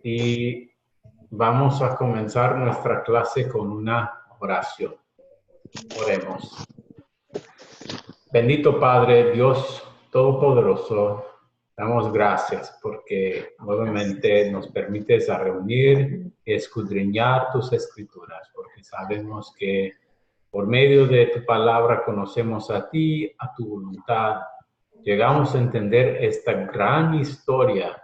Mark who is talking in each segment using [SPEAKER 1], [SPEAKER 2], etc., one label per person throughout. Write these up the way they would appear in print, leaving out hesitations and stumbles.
[SPEAKER 1] y vamos a comenzar nuestra clase con una oración. Oremos. Bendito Padre, Dios Todopoderoso, damos gracias porque nuevamente nos permites a reunir y escudriñar tus escrituras, porque sabemos que por medio de tu palabra conocemos a ti, a tu voluntad. Llegamos a entender esta gran historia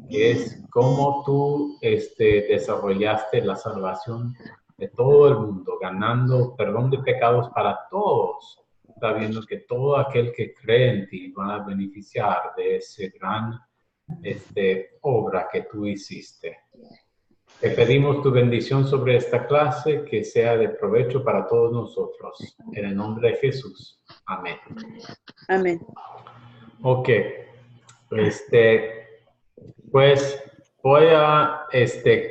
[SPEAKER 1] que es cómo tú desarrollaste la salvación de todo el mundo, ganando perdón de pecados para todos, sabiendo que todo aquel que cree en ti va a beneficiar de ese gran obra que tú hiciste. Te pedimos tu bendición sobre esta clase, que sea de provecho para todos nosotros. En el nombre de Jesús. Amén.
[SPEAKER 2] Amén.
[SPEAKER 1] Ok. Pues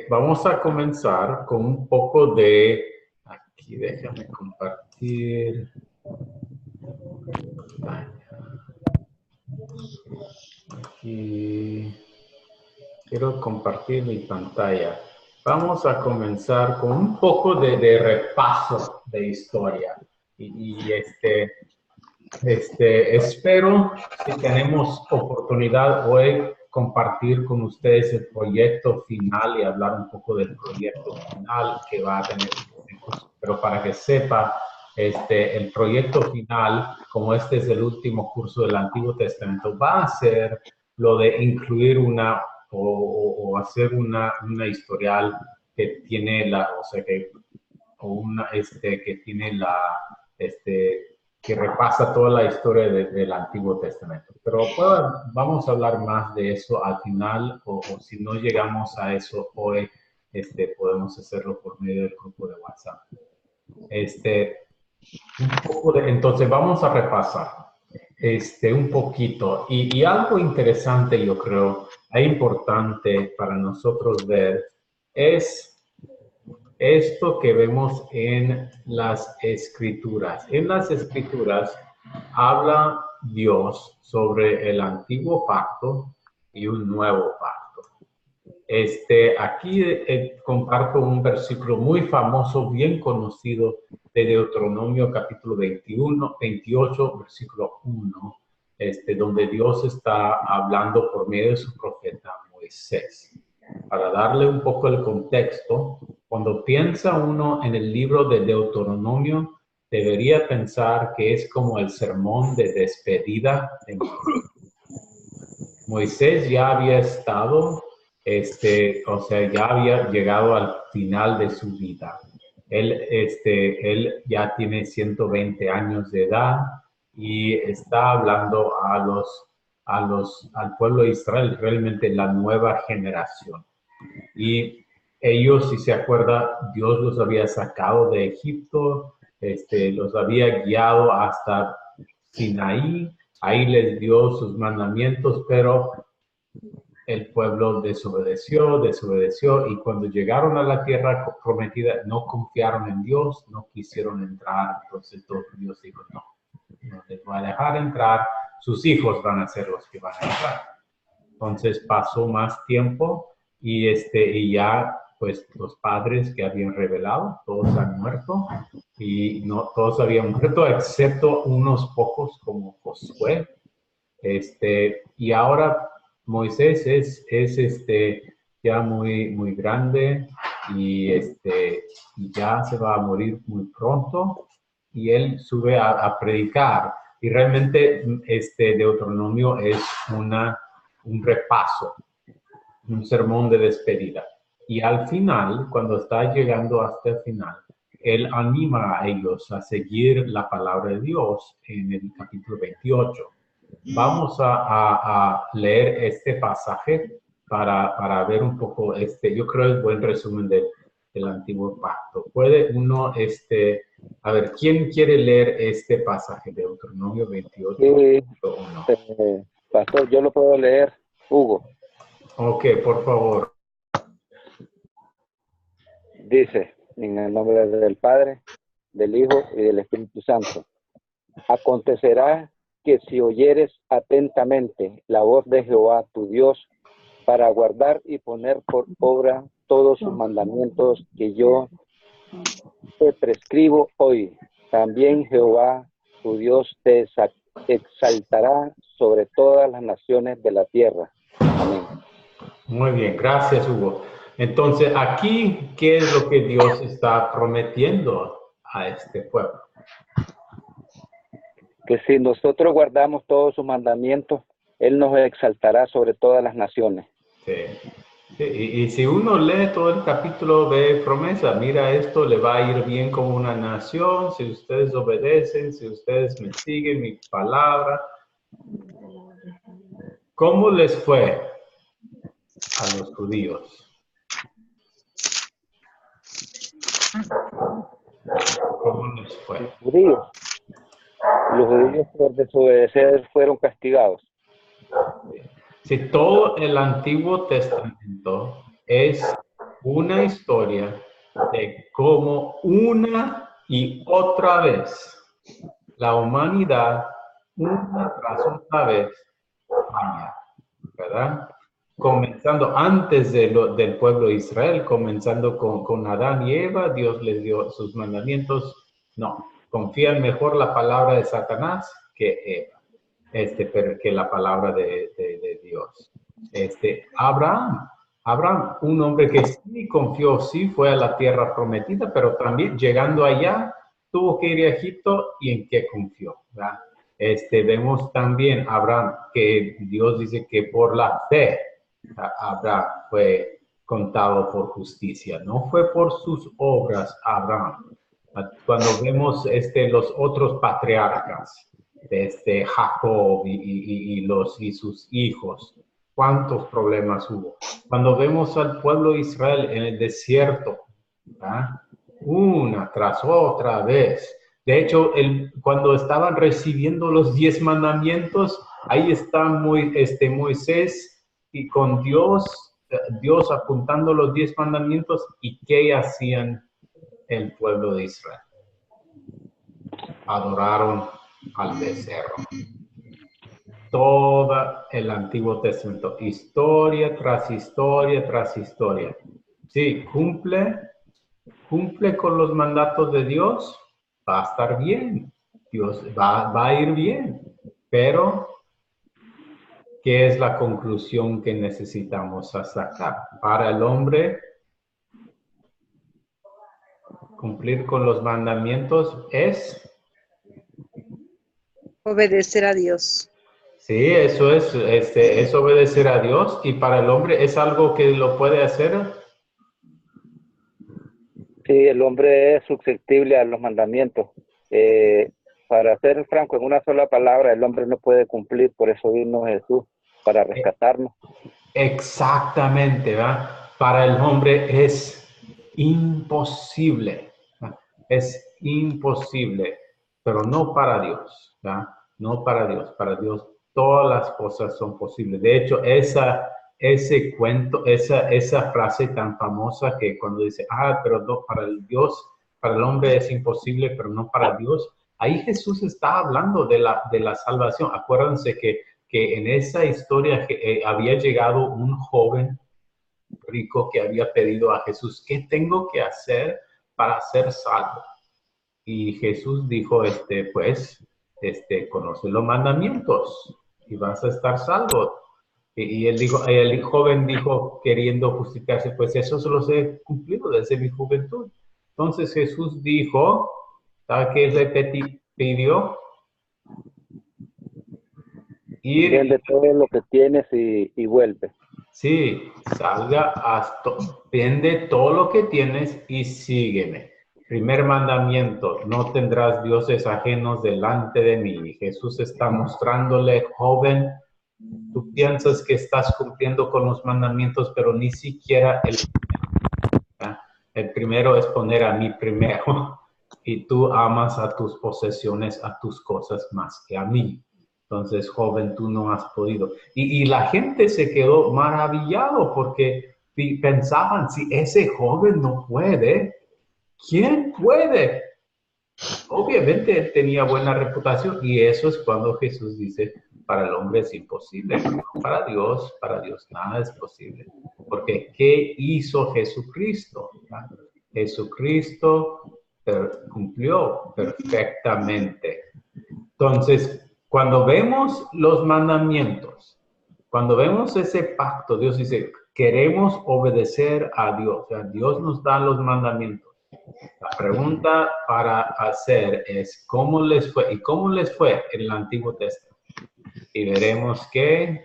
[SPEAKER 1] vamos a comenzar con un poco de, aquí déjame compartir. Aquí quiero compartir mi pantalla. Vamos a comenzar con un poco de repaso de historia. Espero, si tenemos oportunidad hoy, compartir con ustedes el proyecto final y hablar un poco del proyecto final que va a tener este curso. Pero para que sepa, el proyecto final, como este es el último curso del Antiguo Testamento, va a ser lo de incluir o hacer una historial que tiene que repasa toda la historia del Antiguo Testamento. Pero vamos a hablar más de eso al final, o si no llegamos a eso hoy, podemos hacerlo por medio del grupo de WhatsApp. Entonces vamos a repasar un poquito. Y algo interesante, yo creo, e importante para nosotros ver, es esto que vemos en las Escrituras. En las Escrituras habla Dios sobre el antiguo pacto y un nuevo pacto. Aquí comparto un versículo muy famoso, bien conocido, de Deuteronomio capítulo 28, versículo 1, donde Dios está hablando por medio de su profeta Moisés. Para darle un poco el contexto, cuando piensa uno en el libro de Deuteronomio, debería pensar que es como el sermón de despedida de Moisés. Moisés ya había estado, ya había llegado al final de su vida. Él ya tiene 120 años de edad y está hablando al pueblo de Israel, realmente la nueva generación. Y ellos, si se acuerda, Dios los había sacado de Egipto, los había guiado hasta Sinaí, ahí les dio sus mandamientos, pero el pueblo desobedeció, y cuando llegaron a la tierra prometida no confiaron en Dios, no quisieron entrar. Entonces Dios dijo, no les voy a dejar entrar, sus hijos van a ser los que van a entrar. Entonces pasó más tiempo y ya pues los padres que habían revelado, todos han muerto, y no todos habían muerto excepto unos pocos como Josué. Y ahora Moisés es ya muy grande y ya se va a morir muy pronto, y él sube a predicar, y realmente Deuteronomio es un repaso, un sermón de despedida. Y al final, cuando está llegando hasta el final, él anima a ellos a seguir la palabra de Dios en el capítulo 28. Vamos a leer este pasaje para ver un poco, yo creo es buen resumen del antiguo pacto. Puede uno, a ver, ¿quién quiere leer este pasaje de Deuteronomio 28?
[SPEAKER 3] Sí, pastor, yo lo puedo leer, Hugo.
[SPEAKER 1] Ok, por favor.
[SPEAKER 3] Dice, en el nombre del Padre, del Hijo y del Espíritu Santo. Acontecerá que si oyeres atentamente la voz de Jehová tu Dios, para guardar y poner por obra todos sus mandamientos que yo te prescribo hoy. También Jehová, tu Dios, te exaltará sobre todas las naciones de la tierra. Amén.
[SPEAKER 1] Muy bien, gracias, Hugo. Entonces, aquí, ¿qué es lo que Dios está prometiendo a este pueblo?
[SPEAKER 3] Que si nosotros guardamos todos sus mandamientos, Él nos exaltará sobre todas las naciones.
[SPEAKER 1] Sí. Sí, y si uno lee todo el capítulo de promesa, mira, esto le va a ir bien como una nación, si ustedes obedecen, si ustedes me siguen mi palabra. ¿Cómo les fue a los judíos? ¿Cómo les fue?
[SPEAKER 3] Los judíos por desobedecer fueron castigados.
[SPEAKER 1] Si todo el Antiguo Testamento es una historia de cómo una y otra vez la humanidad, una tras otra vez, falla, ¿verdad? Comenzando antes del pueblo de Israel, comenzando con Adán y Eva, Dios les dio sus mandamientos. No, confían mejor la palabra de Satanás que Eva. Pero que la palabra de Dios. Abraham, un hombre que sí confió, sí fue a la tierra prometida, pero también llegando allá, tuvo que ir a Egipto y en qué confió, ¿verdad? Vemos también Abraham, que Dios dice que por la fe, Abraham fue contado por justicia, no fue por sus obras, Abraham. Cuando vemos los otros patriarcas, Jacob y sus hijos, cuántos problemas hubo. Cuando vemos al pueblo de Israel en el desierto, ¿verdad? Una tras otra vez. De hecho, cuando estaban recibiendo los 10 mandamientos, ahí está Moisés y con Dios apuntando los 10 mandamientos, y ¿qué hacían el pueblo de Israel? Adoraron al becerro. Todo el Antiguo Testamento, historia tras historia tras historia. Sí, cumple con los mandatos de Dios, va a estar bien. Dios va a ir bien. Pero, ¿qué es la conclusión que necesitamos sacar? Para el hombre, cumplir con los mandamientos es
[SPEAKER 2] obedecer a Dios.
[SPEAKER 1] Sí, eso es obedecer a Dios, y para el hombre es algo que lo puede hacer.
[SPEAKER 3] Sí, el hombre es susceptible a los mandamientos. Para ser franco, en una sola palabra, el hombre no puede cumplir, por eso vino Jesús, para rescatarnos.
[SPEAKER 1] Exactamente, ¿verdad? Para el hombre es imposible, ¿verdad? Es imposible, pero no para Dios, ¿verdad? No para Dios. Para Dios todas las cosas son posibles. De hecho, ese cuento, esa frase tan famosa que cuando dice, pero no, para el hombre es imposible, pero no para Dios. Ahí Jesús está hablando de la salvación. Acuérdense que en esa historia había llegado un joven rico que había pedido a Jesús, ¿qué tengo que hacer para ser salvo? Y Jesús dijo, conoce los mandamientos y vas a estar salvo. Y él dijo, el joven dijo, queriendo justificarse, pues eso se los he cumplido desde mi juventud. Entonces Jesús dijo, ¿sabe qué le pidió?
[SPEAKER 3] Vende todo lo que tienes y vuelve.
[SPEAKER 1] Sí, vende todo lo que tienes y sígueme. Primer mandamiento, no tendrás dioses ajenos delante de mí. Jesús está mostrándole, joven, tú piensas que estás cumpliendo con los mandamientos, pero ni siquiera el primero es poner a mí primero. Y tú amas a tus posesiones, a tus cosas más que a mí. Entonces, joven, tú no has podido. Y la gente se quedó maravillado porque pensaban, si ese joven no puede, ¿quién puede? Obviamente él tenía buena reputación y eso es cuando Jesús dice, para el hombre es imposible, pero para Dios nada es posible. Porque ¿qué hizo Jesucristo? Jesucristo cumplió perfectamente. Entonces, cuando vemos los mandamientos, cuando vemos ese pacto, Dios dice, queremos obedecer a Dios. O sea, Dios nos da los mandamientos. La pregunta para hacer es, ¿cómo les fue? ¿Y cómo les fue en el Antiguo Testamento? Y veremos que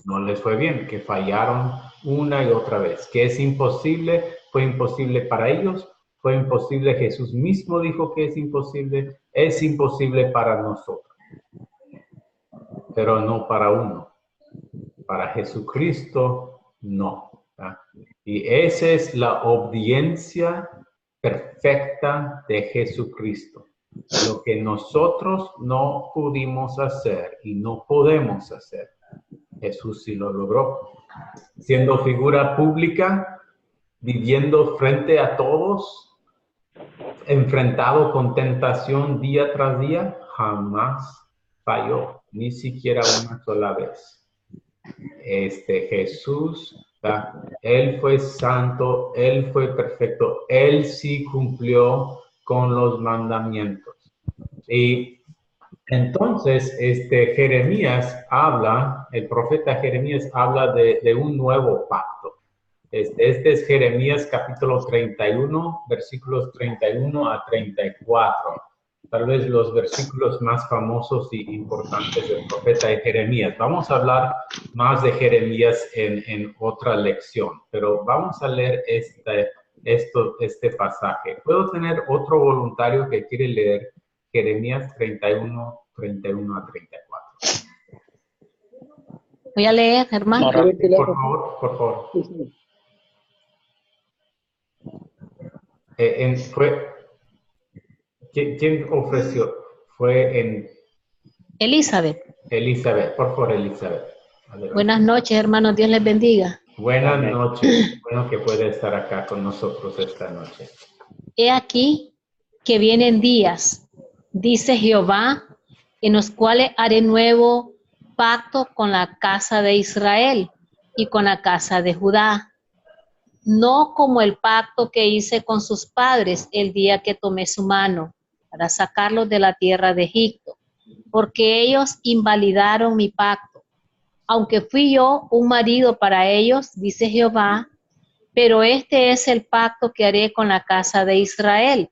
[SPEAKER 1] no les fue bien, que fallaron una y otra vez. Que es imposible, fue imposible para ellos, fue imposible, Jesús mismo dijo que es imposible para nosotros, pero no para uno. Para Jesucristo, no. Y esa es la obediencia perfecta de Jesucristo. Lo que nosotros no pudimos hacer y no podemos hacer, Jesús sí lo logró. Siendo figura pública, viviendo frente a todos, enfrentado con tentación día tras día, jamás falló, ni siquiera una sola vez. Jesús, él fue santo, él fue perfecto, él sí cumplió con los mandamientos. Y entonces, Jeremías habla, el profeta Jeremías habla de un nuevo pacto. Este es Jeremías capítulo 31, versículos 31 a 34. Tal vez los versículos más famosos y importantes del profeta de Jeremías. Vamos a hablar más de Jeremías en otra lección, pero vamos a leer este pasaje. ¿Puedo tener otro voluntario que quiere leer Jeremías 31, 31 a 34?
[SPEAKER 4] Voy a leer, hermano.
[SPEAKER 1] Por favor, por favor. ¿Quién ofreció? Fue en...
[SPEAKER 4] Elizabeth.
[SPEAKER 1] Elizabeth, por favor, Elizabeth. Adelante.
[SPEAKER 4] Buenas noches, hermanos. Dios les bendiga.
[SPEAKER 1] Buenas noches. Bueno que puede estar acá con nosotros esta noche.
[SPEAKER 4] He aquí que vienen días, dice Jehová, en los cuales haré nuevo pacto con la casa de Israel y con la casa de Judá. No como el pacto que hice con sus padres el día que tomé su mano para sacarlos de la tierra de Egipto, porque ellos invalidaron mi pacto. Aunque fui yo un marido para ellos, dice Jehová, pero este es el pacto que haré con la casa de Israel.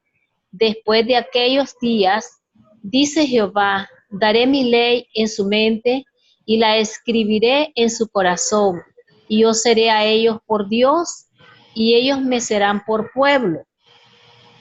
[SPEAKER 4] Después de aquellos días, dice Jehová, daré mi ley en su mente y la escribiré en su corazón, y yo seré a ellos por Dios, y ellos me serán por pueblo.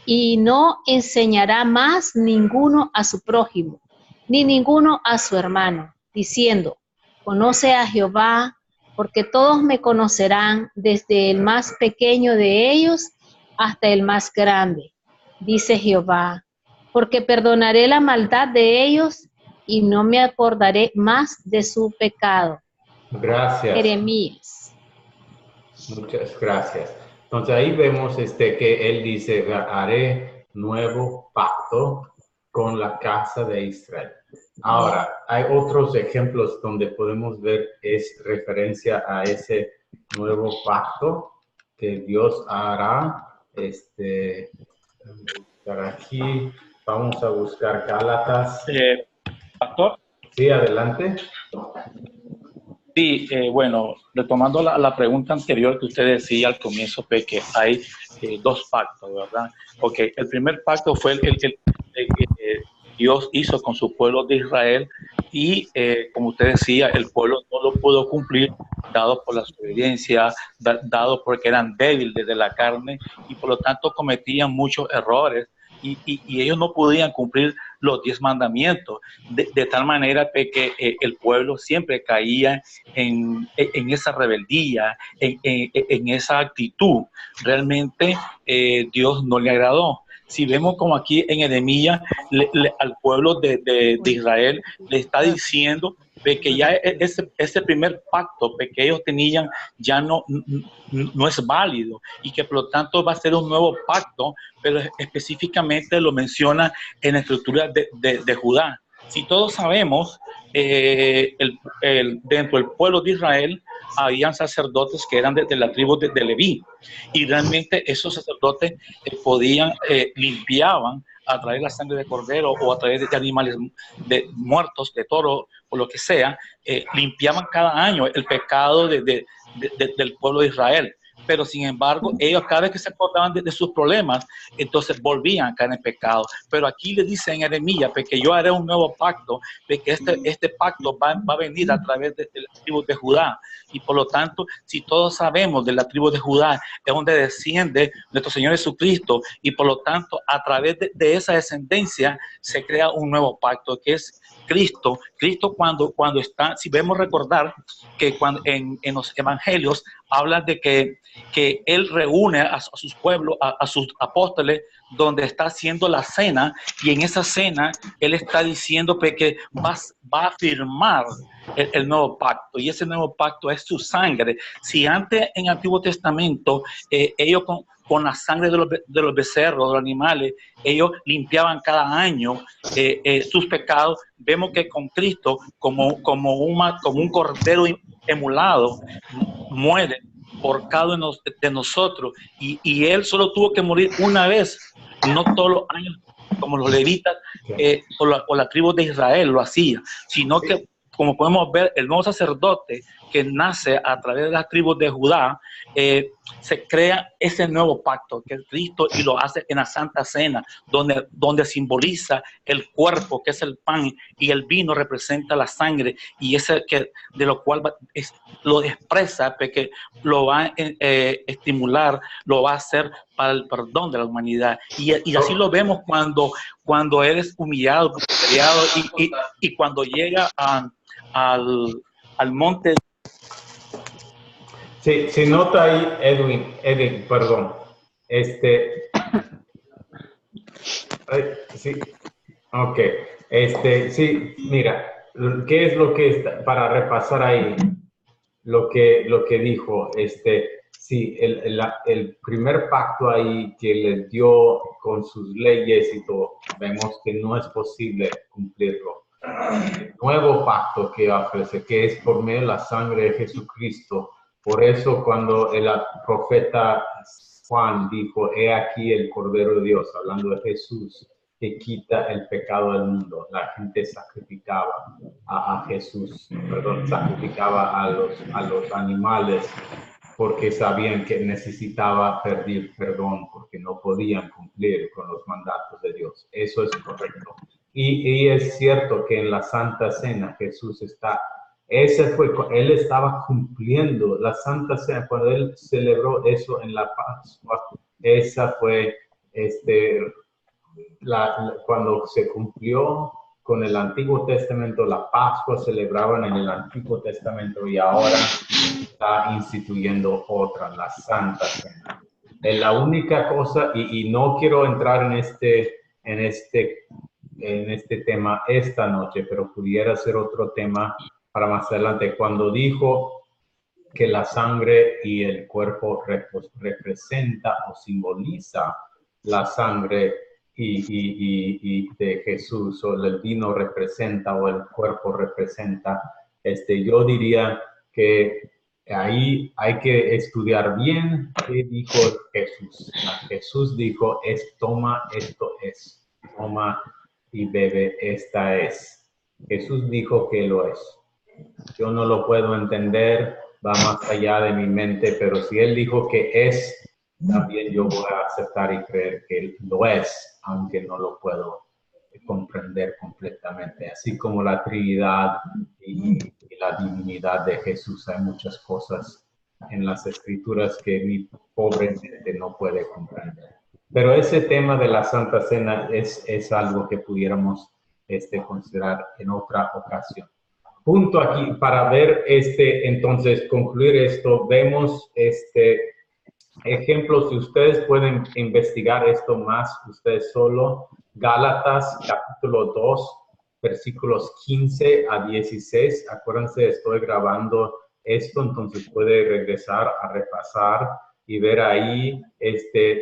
[SPEAKER 4] Y no enseñará más ninguno a su prójimo, ni ninguno a su hermano, diciendo, conoce a Jehová, porque todos me conocerán, desde el más pequeño de ellos hasta el más grande, dice Jehová, porque perdonaré la maldad de ellos y no me acordaré más de su pecado.
[SPEAKER 1] Gracias.
[SPEAKER 4] Jeremías.
[SPEAKER 1] Muchas gracias. Entonces ahí vemos que él dice, haré nuevo pacto con la casa de Israel. Ahora, hay otros ejemplos donde podemos ver es referencia a ese nuevo pacto que Dios hará. Aquí vamos a buscar Gálatas.
[SPEAKER 5] Pastor.
[SPEAKER 1] Sí, adelante.
[SPEAKER 5] Sí, bueno, retomando la pregunta anterior que usted decía al comienzo, que hay dos pactos, ¿verdad? Porque el primer pacto fue el que Dios hizo con su pueblo de Israel y, como usted decía, el pueblo no lo pudo cumplir, dado por la desobediencia, dado porque eran débiles de la carne y por lo tanto cometían muchos errores y ellos no podían cumplir los 10 mandamientos, de tal manera que el pueblo siempre caía en esa rebeldía, en esa actitud. Realmente Dios no le agradó. si vemos como aquí en Jeremías, al pueblo de Israel le está diciendo de que ya ese primer pacto que ellos tenían ya no es válido y que por lo tanto va a ser un nuevo pacto, pero específicamente lo menciona en la estructura de Judá. Si todos sabemos, dentro del pueblo de Israel habían sacerdotes que eran de la tribu de Leví, y realmente esos sacerdotes limpiaban a través de la sangre de cordero o a través de animales muertos, de toro o lo que sea, limpiaban cada año el pecado del pueblo de Israel. Pero sin embargo, ellos cada vez que se acordaban de sus problemas, entonces volvían a caer en pecado. Pero aquí le dice en Jeremías que yo haré un nuevo pacto, de que este pacto va a venir a través de la tribu de Judá. Y por lo tanto, si todos sabemos de la tribu de Judá, es donde desciende nuestro Señor Jesucristo, y por lo tanto, a través de esa descendencia se crea un nuevo pacto, que es Cristo. Cristo cuando está, si vemos recordar que cuando en los evangelios habla de que Él reúne a sus pueblos, a sus apóstoles, donde está haciendo la cena, y en esa cena Él está diciendo que va a firmar el nuevo pacto, y ese nuevo pacto es su sangre. Si antes en el Antiguo Testamento ellos con la sangre de los becerros, de los animales, ellos limpiaban cada año sus pecados, vemos que con Cristo, como un cordero emulado, muere por cada uno de nosotros, y Él solo tuvo que morir una vez, no todos los años como los levitas o la tribu de Israel lo hacía, sino que, como podemos ver, el nuevo sacerdote que nace a través de las tribus de Judá, se crea ese nuevo pacto que es Cristo, y lo hace en la Santa Cena, donde simboliza el cuerpo, que es el pan, y el vino representa la sangre, y ese de lo cual lo expresa, porque lo va a estimular, lo va a hacer para el perdón de la humanidad. Y así lo vemos cuando Él es humillado y cuando llega al monte.
[SPEAKER 1] Sí, se nota ahí, Edwin, perdón. Sí, ok. Sí, mira, ¿qué es lo que está, para repasar ahí lo que dijo? Sí, el primer pacto ahí que le dio con sus leyes y todo, vemos que no es posible cumplirlo. El nuevo pacto que ofrece, que es por medio de la sangre de Jesucristo. Por eso cuando el profeta Juan dijo, he aquí el Cordero de Dios, hablando de Jesús, que quita el pecado del mundo, la gente sacrificaba a Jesús, sacrificaba a los animales porque sabían que necesitaba pedir perdón, porque no podían cumplir con los mandatos de Dios. Eso es correcto. Y es cierto que en la Santa Cena Jesús Él estaba cumpliendo la Santa Cena cuando Él celebró eso en la Pascua. Esa fue cuando se cumplió con el Antiguo Testamento. La Pascua celebraban en el Antiguo Testamento, y ahora está instituyendo otra, la Santa Cena. Es la única cosa, y no quiero entrar en este tema esta noche, pero pudiera ser otro tema para más adelante. Cuando dijo que la sangre y el cuerpo representa o simboliza la sangre y de Jesús, o el vino representa o el cuerpo representa, yo diría que ahí hay que estudiar bien qué dijo Jesús. Jesús dijo, toma y bebe, esta es. Jesús dijo que lo es. Yo no lo puedo entender, va más allá de mi mente, pero si Él dijo que es, también yo voy a aceptar y creer que Él lo es, aunque no lo puedo comprender completamente. Así como la Trinidad y la divinidad de Jesús, hay muchas cosas en las Escrituras que mi pobre mente no puede comprender. Pero ese tema de la Santa Cena es algo que pudiéramos considerar en otra ocasión. Punto aquí para ver entonces concluir esto. Vemos ejemplos, si ustedes pueden investigar esto más, ustedes solo, Gálatas capítulo 2, versículos 15 a 16. Acuérdense, estoy grabando esto, entonces puede regresar a repasar y ver ahí,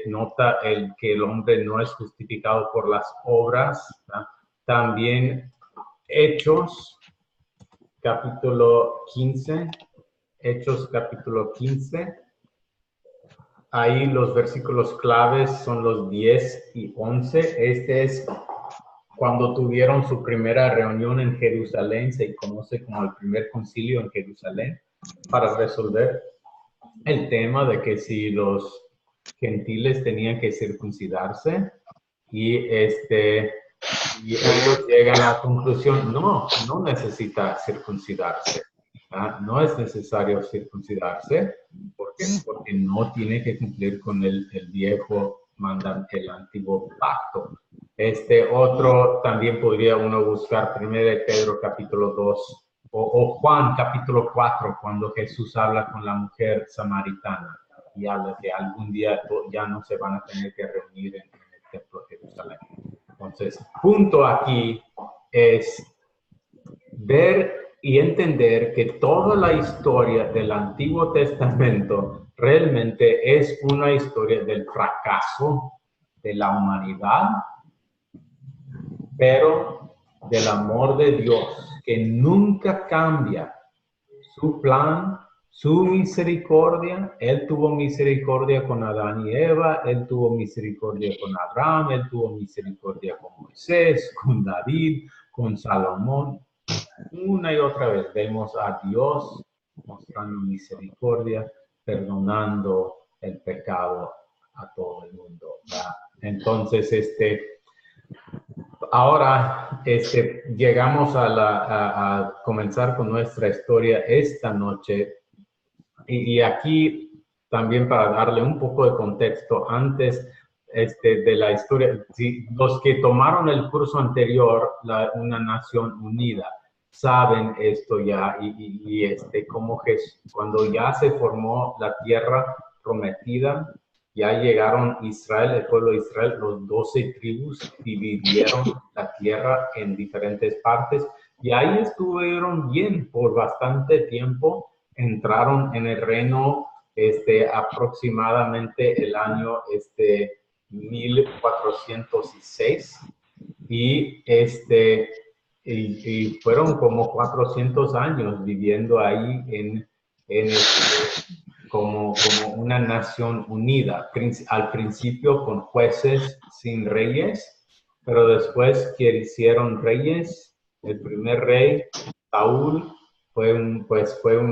[SPEAKER 1] nota que el hombre no es justificado por las obras, ¿verdad? También Hechos capítulo 15, Hechos capítulo 15. Ahí los versículos claves son los 10 y 11. Este es cuando tuvieron su primera reunión en Jerusalén, se conoce como el primer concilio en Jerusalén, para resolver el tema de que si los gentiles tenían que circuncidarse, y ellos llegan a la conclusión, no necesita circuncidarse. No es necesario circuncidarse. ¿Por qué? Porque no tiene que cumplir con el viejo mandamiento, el antiguo pacto. Otro también podría uno buscar 1 Pedro capítulo 2 o Juan capítulo 4, cuando Jesús habla con la mujer samaritana y habla que algún día ya no se van a tener que reunir en el templo de Jerusalén. Entonces, punto aquí es ver y entender que toda la historia del Antiguo Testamento realmente es una historia del fracaso de la humanidad, pero del amor de Dios, que nunca cambia su plan, su misericordia. Él tuvo misericordia con Adán y Eva, Él tuvo misericordia con Abraham, Él tuvo misericordia con Moisés, con David, con Salomón. Una y otra vez vemos a Dios mostrando misericordia, perdonando el pecado a todo el mundo, ¿verdad? Entonces, ahora llegamos a comenzar con nuestra historia esta noche. Y aquí también para darle un poco de contexto, antes de la historia, los que tomaron el curso anterior, Una Nación Unida, saben esto ya, y como cuando ya se formó la tierra prometida, ya llegaron Israel, el pueblo de Israel, los 12 tribus dividieron la tierra en diferentes partes, y ahí estuvieron bien por bastante tiempo. Entraron en el reino aproximadamente el año 1406, y fueron como 400 años viviendo ahí como una nación unida. Al principio con jueces sin reyes, pero después que hicieron reyes, el primer rey, Saúl, fue un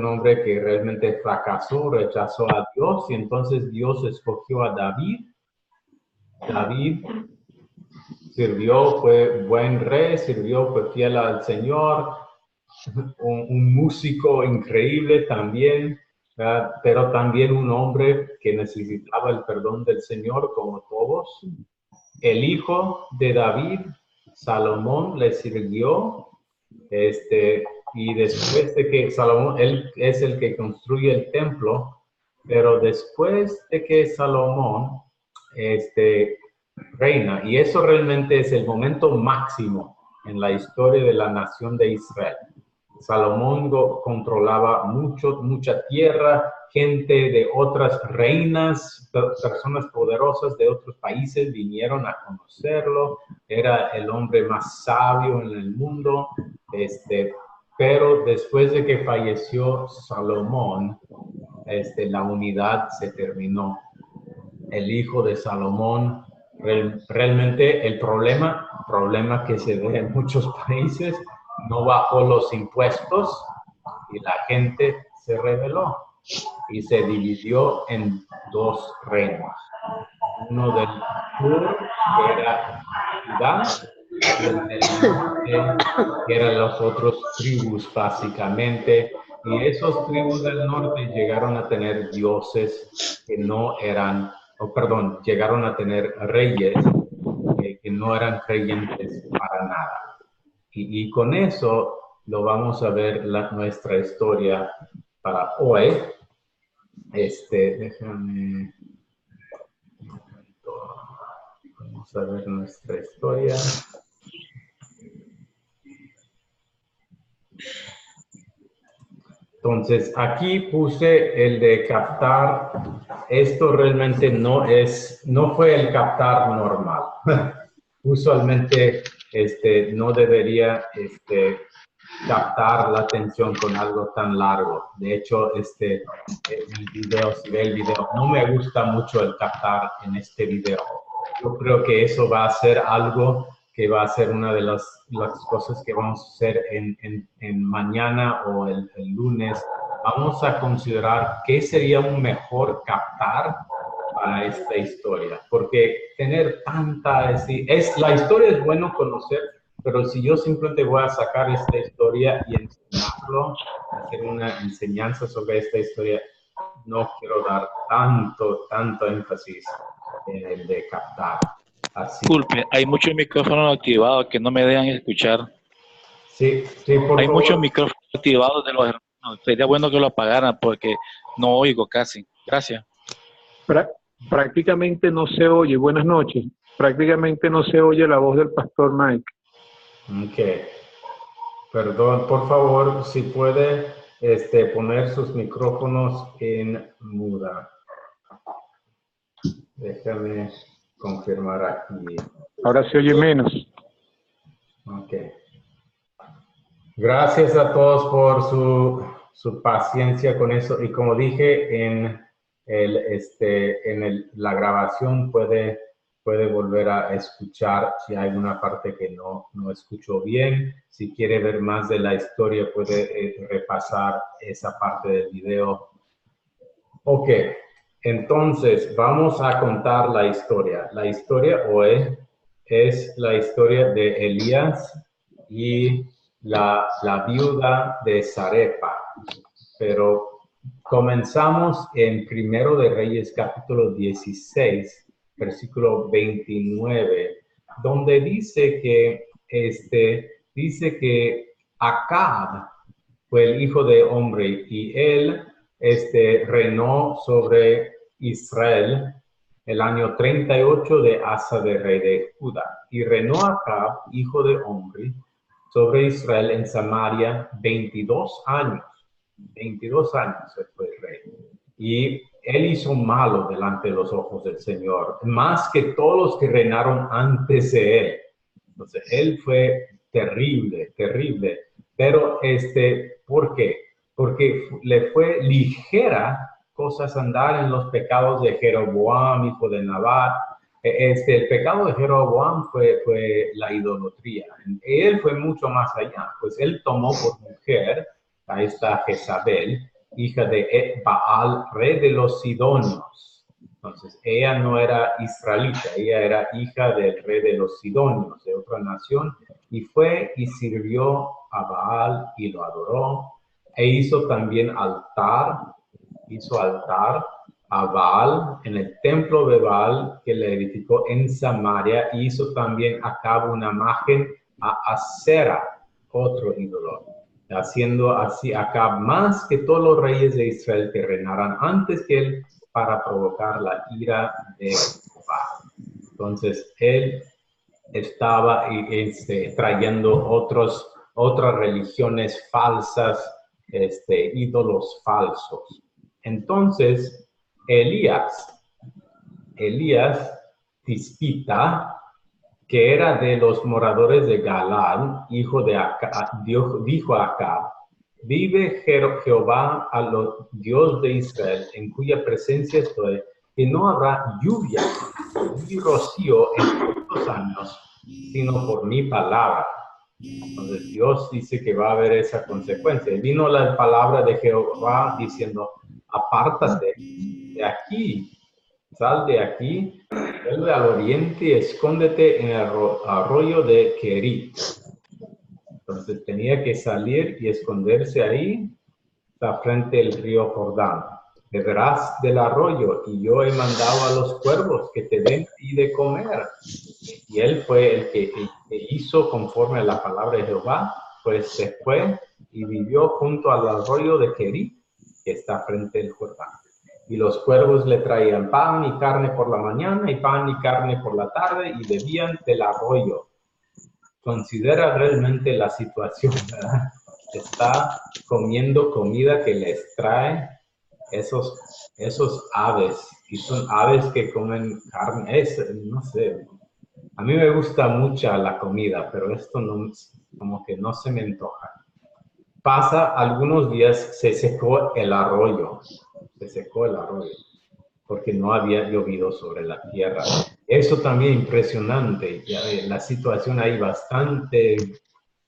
[SPEAKER 1] hombre que realmente fracasó, rechazó a Dios, y entonces Dios escogió a David. David sirvió, fue buen rey, fue fiel al Señor, un músico increíble también, pero también un hombre que necesitaba el perdón del Señor como todos. El hijo de David, Salomón, le sirvió, y después de que Salomón, él es el que construye el templo, pero después de que Salomón reina, y eso realmente es el momento máximo en la historia de la nación de Israel. Salomón controlaba mucha tierra, gente de otras reinas, personas poderosas de otros países vinieron a conocerlo. Era el hombre más sabio en el mundo, pero después de que falleció Salomón, la unidad se terminó. El hijo de Salomón, realmente el problema que se ve en muchos países, no bajó los impuestos y la gente se rebeló y se dividió en dos reinos. Uno del sur, que era Judá, y el del norte, que eran las otras tribus básicamente. Y esos tribus del norte llegaron a tener dioses que no eran, llegaron a tener reyes que no eran creyentes para nada. Y con eso lo vamos a ver nuestra historia para hoy. Déjame Vamos a ver nuestra historia. Entonces, aquí puse el de captar. Esto realmente no fue el captar normal. Usualmente, no debería, captar la atención con algo tan largo. De hecho, el video, si ve el video, no me gusta mucho el captar en este video. Yo creo que eso va a ser algo que va a ser una de las cosas que vamos a hacer en mañana o el lunes. Vamos a considerar qué sería un mejor captar para esta historia. Porque tener tanta... la historia es bueno conocer, pero si yo simplemente voy a sacar esta historia y enseñarlo, hacer una enseñanza sobre esta historia, no quiero dar tanto énfasis en el de captar. Así.
[SPEAKER 5] Disculpe, hay muchos micrófonos activados que no me dejan escuchar.
[SPEAKER 1] Sí, por favor.
[SPEAKER 5] Hay muchos micrófonos activados de los hermanos. Sería bueno que lo apagaran porque no oigo casi. Gracias.
[SPEAKER 6] Prácticamente no se oye. Buenas noches. Prácticamente no se oye la voz del pastor Mike.
[SPEAKER 1] Ok. Perdón, por favor, si puede poner sus micrófonos en muda. Déjame confirmar aquí.
[SPEAKER 6] Ahora se oye menos.
[SPEAKER 1] Ok. Gracias a todos por su paciencia con eso. Y como dije, en la grabación puede volver a escuchar si hay una parte que no escuchó bien. Si quiere ver más de la historia, puede repasar esa parte del video. Ok, entonces vamos a contar la historia. La historia hoy es la historia de Elías y la viuda de Sarepa. Pero comenzamos en Primero de Reyes, capítulo 16, versículo 29, donde dice que Acab fue el hijo de hombre y él reinó sobre Israel el año 38 de Asa de rey de Judá. Y reinó Acab, hijo de hombre, sobre Israel en Samaria 22 años. 22 años fue rey. Y él hizo malo delante de los ojos del Señor, más que todos los que reinaron antes de él. Entonces, él fue terrible. Pero, ¿por qué? Porque le fue ligera cosas andar en los pecados de Jeroboam, hijo de Nabat. El pecado de Jeroboam fue la idolatría. Él fue mucho más allá, pues él tomó por mujer a esta Jezabel, hija de Baal, rey de los Sidonios. Entonces, ella no era israelita, ella era hija del rey de los Sidonios, de otra nación, y fue y sirvió a Baal y lo adoró, e hizo también altar a Baal en el templo de Baal que le edificó en Samaria, y hizo también a cabo una imagen a Asera, otro ídolo, haciendo así Acab más que todos los reyes de Israel que reinaran antes que él, para provocar la ira de Jehová. Entonces él estaba trayendo otras religiones falsas, ídolos falsos. Entonces Elías Tispita, que era de los moradores de Galad, hijo de Acab, dijo a Acab: vive Jehová, Dios de Israel, en cuya presencia estoy, que no habrá lluvia ni rocío en estos años, sino por mi palabra. Entonces Dios dice que va a haber esa consecuencia. Y vino la palabra de Jehová diciendo: apártate de aquí, sal de aquí, vuelve al oriente y escóndete en el arroyo de Kerit. Entonces tenía que salir y esconderse ahí, frente al río Jordán. Beberás del arroyo, y yo he mandado a los cuervos que te den y de comer. Y él fue el que hizo conforme a la palabra de Jehová, pues se fue y vivió junto al arroyo de Kerit, que está frente al Jordán. Y los cuervos le traían pan y carne por la mañana y pan y carne por la tarde y bebían del arroyo. Considera realmente la situación, ¿verdad? Está comiendo comida que les trae esos aves. Y son aves que comen carne. No sé, a mí me gusta mucho la comida, pero esto no, como que no se me antoja. Pasa algunos días, se secó el arroyo. Porque no había llovido sobre la tierra. Eso también impresionante. La situación ahí bastante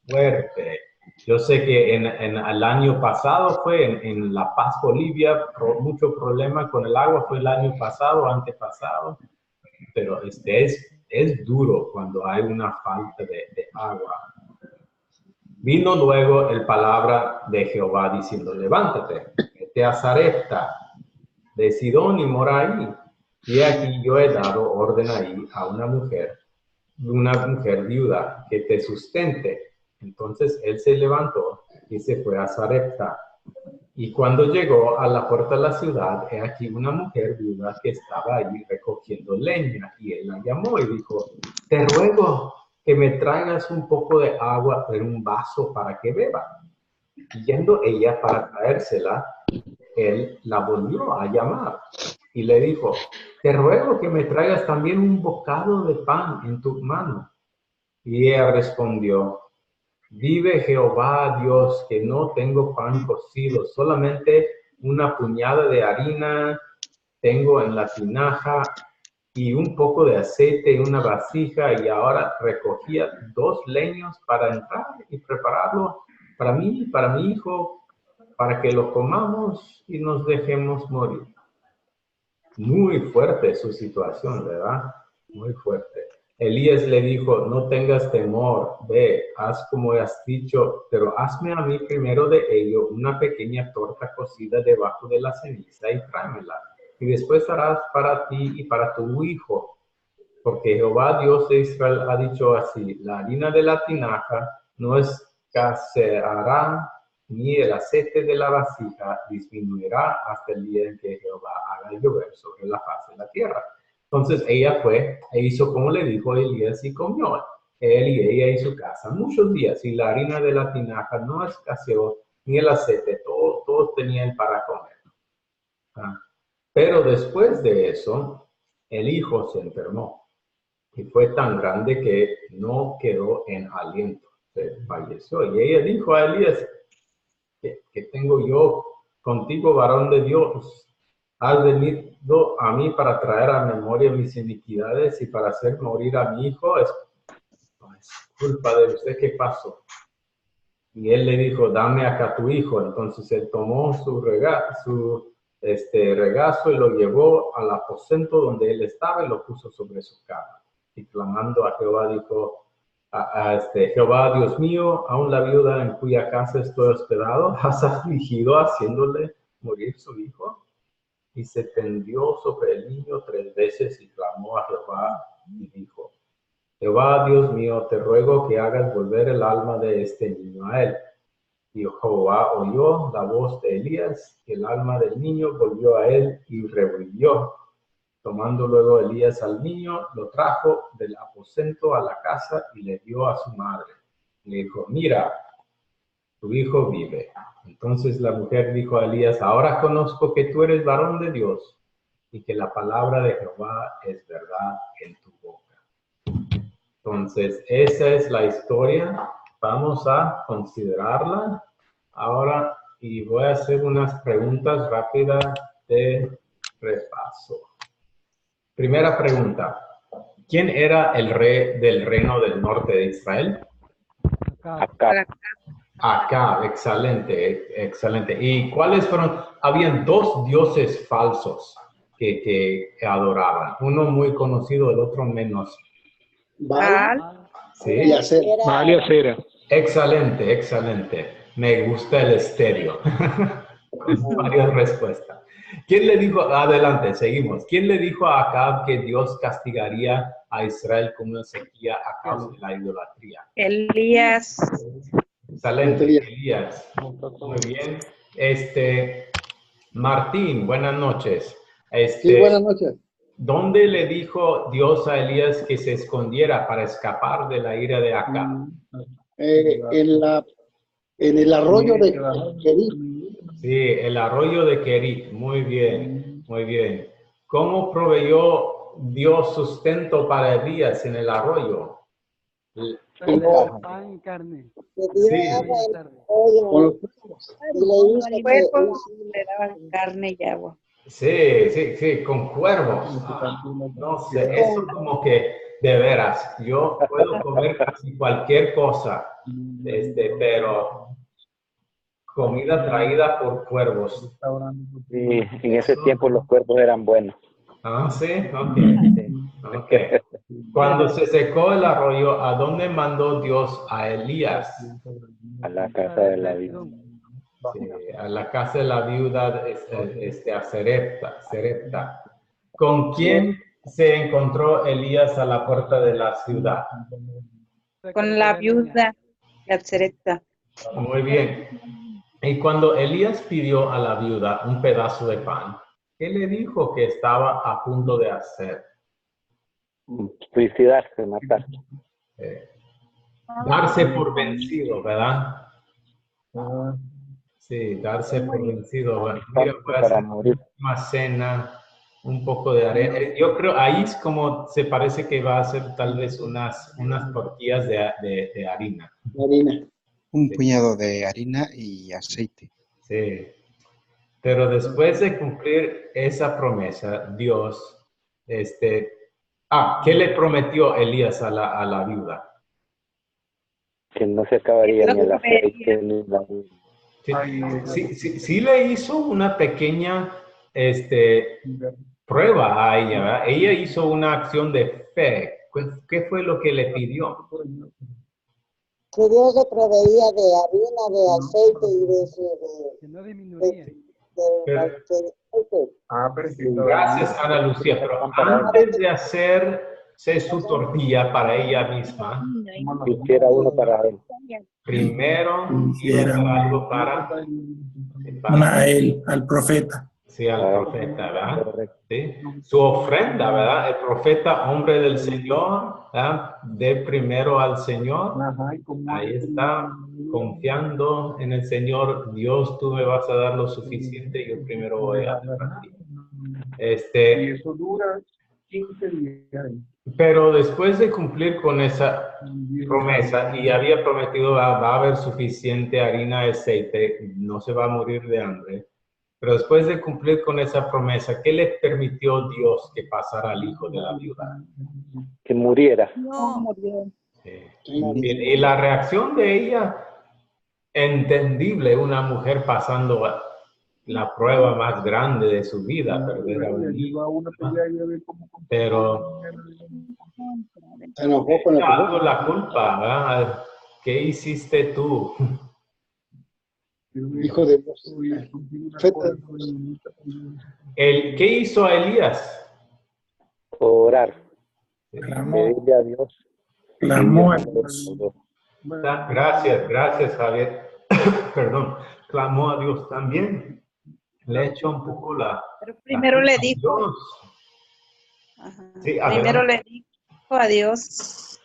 [SPEAKER 1] fuerte. Yo sé que el año pasado fue en La Paz, Bolivia, mucho problema con el agua fue el año pasado, antepasado, pero es duro cuando hay una falta de agua. Vino luego el palabra de Jehová diciendo, levántate, vete a Sarepta de Sidón y mora ahí. Y aquí yo he dado orden ahí a una mujer viuda que te sustente. Entonces él se levantó y se fue a Sarepta. Y cuando llegó a la puerta de la ciudad, he aquí una mujer viuda que estaba allí recogiendo leña. Y él la llamó y dijo, te ruego que me traigas un poco de agua en un vaso para que beba. Y yendo ella para traérsela, él la volvió a llamar y le dijo, te ruego que me traigas también un bocado de pan en tu mano. Y ella respondió, vive Jehová Dios, que no tengo pan cocido, solamente una puñada de harina tengo en la tinaja y un poco de aceite en una vasija, y ahora recogía 2 leños para entrar y prepararlo para mí, para mi hijo, para que lo comamos y nos dejemos morir. Muy fuerte su situación, ¿verdad? Muy fuerte. Elías le dijo, no tengas temor, ve, haz como has dicho, pero hazme a mí primero de ello una pequeña torta cocida debajo de la ceniza y tráemela. Y después harás para ti y para tu hijo. Porque Jehová Dios de Israel ha dicho así, la harina de la tinaja no escaseará, ni el aceite de la vasija disminuirá hasta el día en que Jehová haga llover sobre la faz de la tierra. Entonces ella fue e hizo como le dijo Elías y comió él y ella y su casa muchos días. Y la harina de la tinaja no escaseó, ni el aceite, todos tenían para comer. Pero después de eso, el hijo se enfermó y fue tan grande que no quedó en aliento, se falleció. Y ella dijo a Elías, que tengo yo contigo, varón de Dios? Has venido a mí para traer a memoria mis iniquidades y para hacer morir a mi hijo. Es culpa de usted. ¿Qué pasó? Y él le dijo, dame acá tu hijo. Entonces él tomó su regazo y lo llevó al aposento donde él estaba y lo puso sobre su cama. Y clamando a Jehová dijo, Jehová, Dios mío, aún la viuda en cuya casa estoy hospedado, has afligido haciéndole morir su hijo. Y se tendió sobre el niño 3 veces y clamó a Jehová y dijo, Jehová, Dios mío, te ruego que hagas volver el alma de este niño a él. Y Jehová oyó la voz de Elías, y el alma del niño volvió a él y revivió. Tomando luego Elías al niño, lo trajo del aposento a la casa y le dio a su madre. Le dijo, mira, tu hijo vive. Entonces la mujer dijo a Elías, ahora conozco que tú eres varón de Dios y que la palabra de Jehová es verdad en tu boca. Entonces, esa es la historia. Vamos a considerarla ahora y voy a hacer unas preguntas rápidas de repaso. Primera pregunta. ¿Quién era el rey del reino del norte de Israel? Acab, excelente, excelente. ¿Y cuáles fueron? Habían 2 dioses falsos que adoraban. Uno muy conocido, el otro menos.
[SPEAKER 2] Baal.
[SPEAKER 1] Sí.
[SPEAKER 6] Baal y Acera.
[SPEAKER 1] Excelente, excelente. Me gusta el estéreo. Con varias respuestas. ¿Quién le dijo, adelante, seguimos. ¿Quién le dijo a Acab que Dios castigaría a Israel con una sequía a causa de la idolatría?
[SPEAKER 2] Elías.
[SPEAKER 1] Excelente, Elías. Muy bien. Martín, buenas noches.
[SPEAKER 2] Sí, buenas noches.
[SPEAKER 1] ¿Dónde le dijo Dios a Elías que se escondiera para escapar de la ira de Acab?
[SPEAKER 2] En el arroyo de Kerit.
[SPEAKER 1] Sí, el arroyo de Kerit. Muy bien, muy bien. ¿Cómo proveyó Dios sustento para Elías en el arroyo?
[SPEAKER 7] Pan y carne.
[SPEAKER 1] Sí,
[SPEAKER 2] Con los
[SPEAKER 8] Huevos, le daban carne y agua.
[SPEAKER 1] sí, con cuervos. No sé, eso como que de veras, yo puedo comer casi cualquier cosa, pero comida traída por cuervos.
[SPEAKER 3] Y en ese tiempo los cuervos eran buenos.
[SPEAKER 1] Ah, sí, ok. Cuando se secó el arroyo, ¿a dónde mandó Dios a Elías?
[SPEAKER 3] A la casa de la vida.
[SPEAKER 1] Sí, a la casa de la viuda, a Serepta. ¿Con quién se encontró Elías a la puerta de la ciudad?
[SPEAKER 8] Con la viuda, la cereta.
[SPEAKER 1] Muy bien. Y cuando Elías pidió a la viuda un pedazo de pan, ¿qué le dijo que estaba a punto de hacer?
[SPEAKER 3] Suicidarse, matar.
[SPEAKER 1] Darse por vencido, ¿verdad? Sí, darse por vencido. Bueno, mira, voy a hacer una cena, un poco de arena. Yo creo ahí es como se parece que va a hacer tal vez unas tortillas de harina.
[SPEAKER 9] Un puñado de harina y aceite.
[SPEAKER 1] Sí. Pero después de cumplir esa promesa, Dios, ¿qué le prometió Elías a la viuda?
[SPEAKER 3] Que no se acabaría ni el aceite ni la...
[SPEAKER 1] Sí le hizo una pequeña prueba a ella, ¿verdad? Ella hizo una acción de fe. ¿Qué fue lo que le pidió?
[SPEAKER 10] Que Dios le proveía de harina, de aceite y
[SPEAKER 7] Que no disminuía.
[SPEAKER 1] Gracias, Ana Lucía. Pero antes de hacerse su tortilla para ella misma,
[SPEAKER 3] hiciera uno para él.
[SPEAKER 1] Primero iba a hacer algo para
[SPEAKER 11] él, al profeta.
[SPEAKER 1] Sí, al profeta, ¿verdad? ¿Sí? Su ofrenda, ¿verdad? El profeta, hombre del Señor, ¿verdad? De primero al Señor. Ahí está, confiando en el Señor. Dios, tú me vas a dar lo suficiente, yo primero voy a dar ti.
[SPEAKER 6] Y eso dura 15 días.
[SPEAKER 1] Pero después de cumplir con esa promesa, y había prometido va a haber suficiente harina y aceite, no se va a morir de hambre. Pero después de cumplir con esa promesa, ¿qué le permitió Dios que pasara al hijo de la viuda?
[SPEAKER 3] Que muriera.
[SPEAKER 8] No murió.
[SPEAKER 1] Y la reacción de ella, entendible, una mujer pasando la prueba más grande de su vida, perder a un hijo. Pero
[SPEAKER 2] se enojó con
[SPEAKER 1] la culpa, ¿verdad? ¿Qué hiciste tú?
[SPEAKER 2] Hijo de Dios.
[SPEAKER 1] ¿Qué hizo Elías?
[SPEAKER 3] Orar.
[SPEAKER 11] Clamó.
[SPEAKER 3] Pedirle a Dios.
[SPEAKER 11] Clamó.
[SPEAKER 1] Gracias, Javier. Perdón, clamó a Dios también. Le echó un poco la...
[SPEAKER 8] Pero primero le dijo...
[SPEAKER 1] Sí,
[SPEAKER 8] primero le dijo a Dios...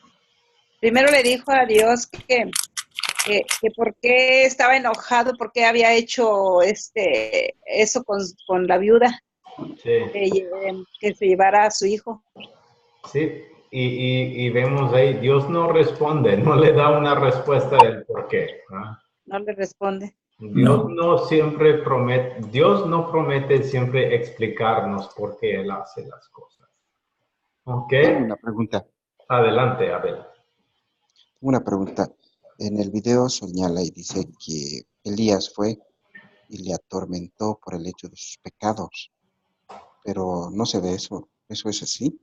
[SPEAKER 8] Primero le dijo a Dios que por qué estaba enojado, por qué había hecho eso con la viuda,
[SPEAKER 1] sí.
[SPEAKER 8] que se llevara a su hijo.
[SPEAKER 1] Sí, y vemos ahí, Dios no responde, no le da una respuesta del por qué.
[SPEAKER 8] No le responde.
[SPEAKER 1] Dios no promete siempre explicarnos por qué Él hace las cosas. ¿Ok?
[SPEAKER 9] Una pregunta.
[SPEAKER 1] Adelante, Abel.
[SPEAKER 9] Una pregunta. En el video señala y dice que Elías fue y le atormentó por el hecho de sus pecados. Pero no se ve eso. ¿Eso es así?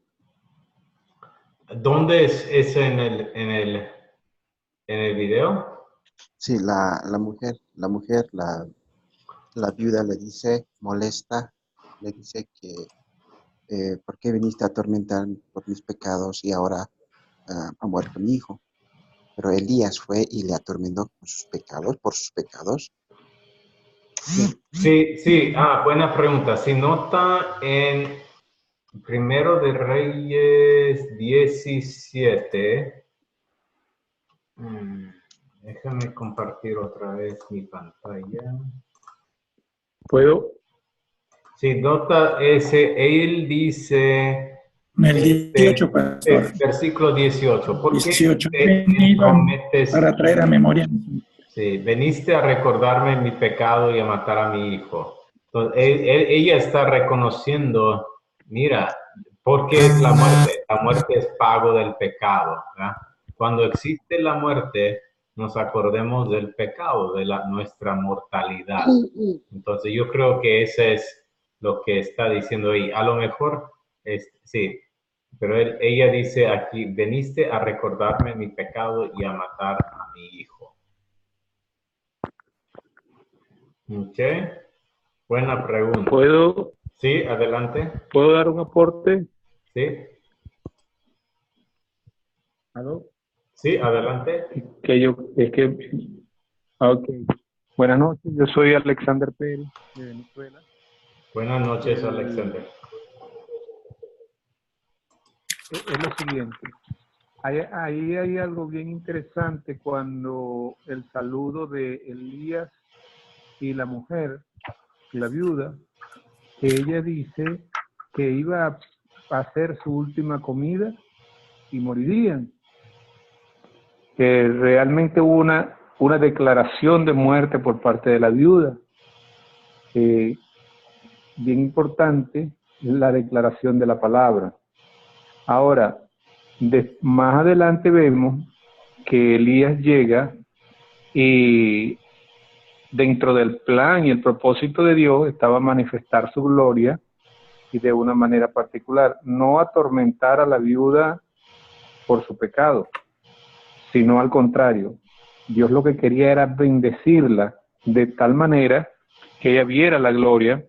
[SPEAKER 1] ¿Dónde es ese en el video?
[SPEAKER 9] Sí, la viuda le dice, molesta, le dice que ¿por qué viniste a atormentar por mis pecados y ahora ha muerto mi hijo? Pero Elías fue y le atormentó por sus pecados.
[SPEAKER 1] Sí. Buena pregunta. Si nota en Primero de Reyes 17. Déjame compartir otra vez mi pantalla.
[SPEAKER 6] ¿Puedo?
[SPEAKER 1] Sí, nota ese, él dice...
[SPEAKER 11] En el 18, pastor.
[SPEAKER 1] Versículo 18. ¿Por qué
[SPEAKER 11] 18.
[SPEAKER 1] te prometes?
[SPEAKER 11] Para traer a memoria.
[SPEAKER 1] Sí, veniste a recordarme mi pecado y a matar a mi hijo. Entonces, ella está reconociendo, mira, ¿por qué es la muerte? La muerte es pago del pecado, ¿verdad? Cuando existe la muerte, nos acordemos del pecado, de nuestra mortalidad. Entonces, yo creo que ese es lo que está diciendo ahí. A lo mejor, sí, pero ella dice aquí, veniste a recordarme mi pecado y a matar a mi hijo. Ok, buena pregunta.
[SPEAKER 6] ¿Puedo?
[SPEAKER 1] Sí, adelante.
[SPEAKER 6] ¿Puedo dar un aporte?
[SPEAKER 1] Sí.
[SPEAKER 6] ¿Aló?
[SPEAKER 1] Sí, adelante.
[SPEAKER 6] Ok. Buenas noches, yo soy Alexander Pérez, de Venezuela.
[SPEAKER 1] Buenas noches, Alexander.
[SPEAKER 6] Es lo siguiente. Ahí hay algo bien interesante cuando el saludo de Elías y la mujer, la viuda, que ella dice que iba a hacer su última comida y morirían. Que realmente hubo una declaración de muerte por parte de la viuda. Bien importante la declaración de la palabra. Ahora, más adelante vemos que Elías llega y dentro del plan y el propósito de Dios estaba manifestar su gloria y de una manera particular, no atormentar a la viuda por su pecado, sino al contrario. Dios lo que quería era bendecirla de tal manera que ella viera la gloria,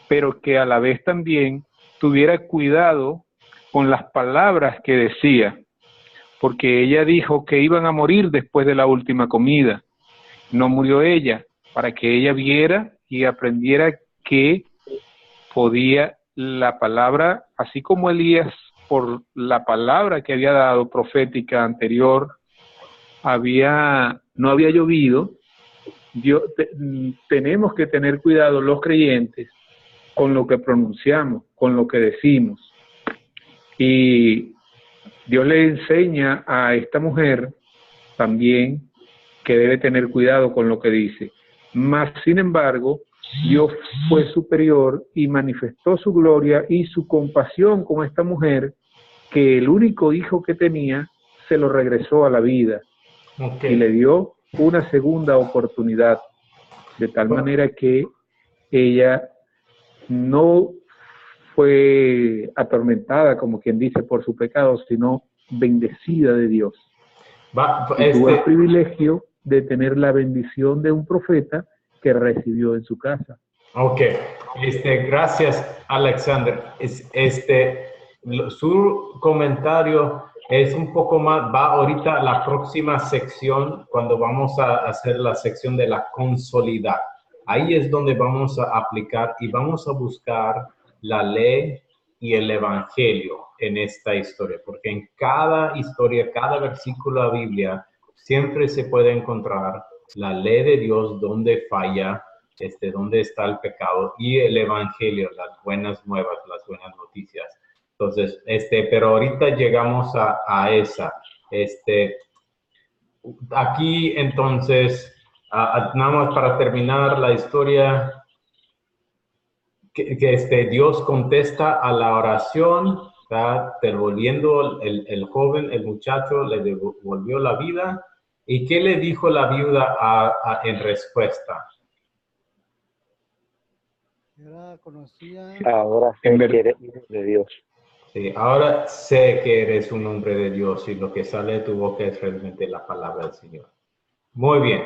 [SPEAKER 6] pero que a la vez también tuviera cuidado con las palabras que decía, porque ella dijo que iban a morir después de la última comida. No murió ella, para que ella viera y aprendiera que podía la palabra, así como Elías, por la palabra que había dado profética anterior, no había llovido. Tenemos que tener cuidado los creyentes con lo que pronunciamos, con lo que decimos. Y Dios le enseña a esta mujer también que debe tener cuidado con lo que dice. Mas, sin embargo, Dios fue superior y manifestó su gloria y su compasión con esta mujer, que el único hijo que tenía se lo regresó a la vida. Okay. Y le dio una segunda oportunidad, de tal manera que ella no fue atormentada, como quien dice, por su pecado, sino bendecida de Dios. Y tuvo el privilegio de tener la bendición de un profeta que recibió en su casa.
[SPEAKER 1] Ok, gracias, Alexander. Su comentario es un poco más, va ahorita a la próxima sección, cuando vamos a hacer la sección de la consolidar. Ahí es donde vamos a aplicar y vamos a buscar la ley y el evangelio en esta historia, porque en cada historia, cada versículo de la Biblia, siempre se puede encontrar la ley de Dios donde falla, donde está el pecado, y el evangelio, las buenas nuevas, las buenas noticias. Entonces, pero ahorita llegamos a esa. Aquí, entonces, nada más para terminar la historia, que Dios contesta a la oración, devolviendo el joven, el muchacho, le devolvió la vida. ¿Y qué le dijo la viuda en respuesta?
[SPEAKER 3] Ahora sé que eres de Dios.
[SPEAKER 1] Sí, ahora sé que eres un hombre de Dios y lo que sale de tu boca es realmente la palabra del Señor. Muy bien,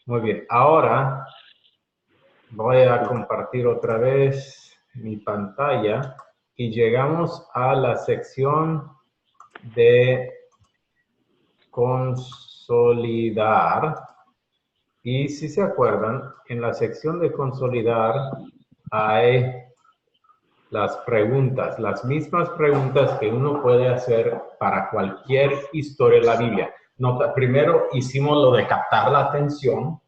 [SPEAKER 1] muy bien. Ahora voy a compartir otra vez mi pantalla y llegamos a la sección de consolidar. Y si se acuerdan, en la sección de consolidar hay las preguntas, las mismas preguntas que uno puede hacer para cualquier historia de la Biblia. Nota, primero hicimos lo de captar la atención,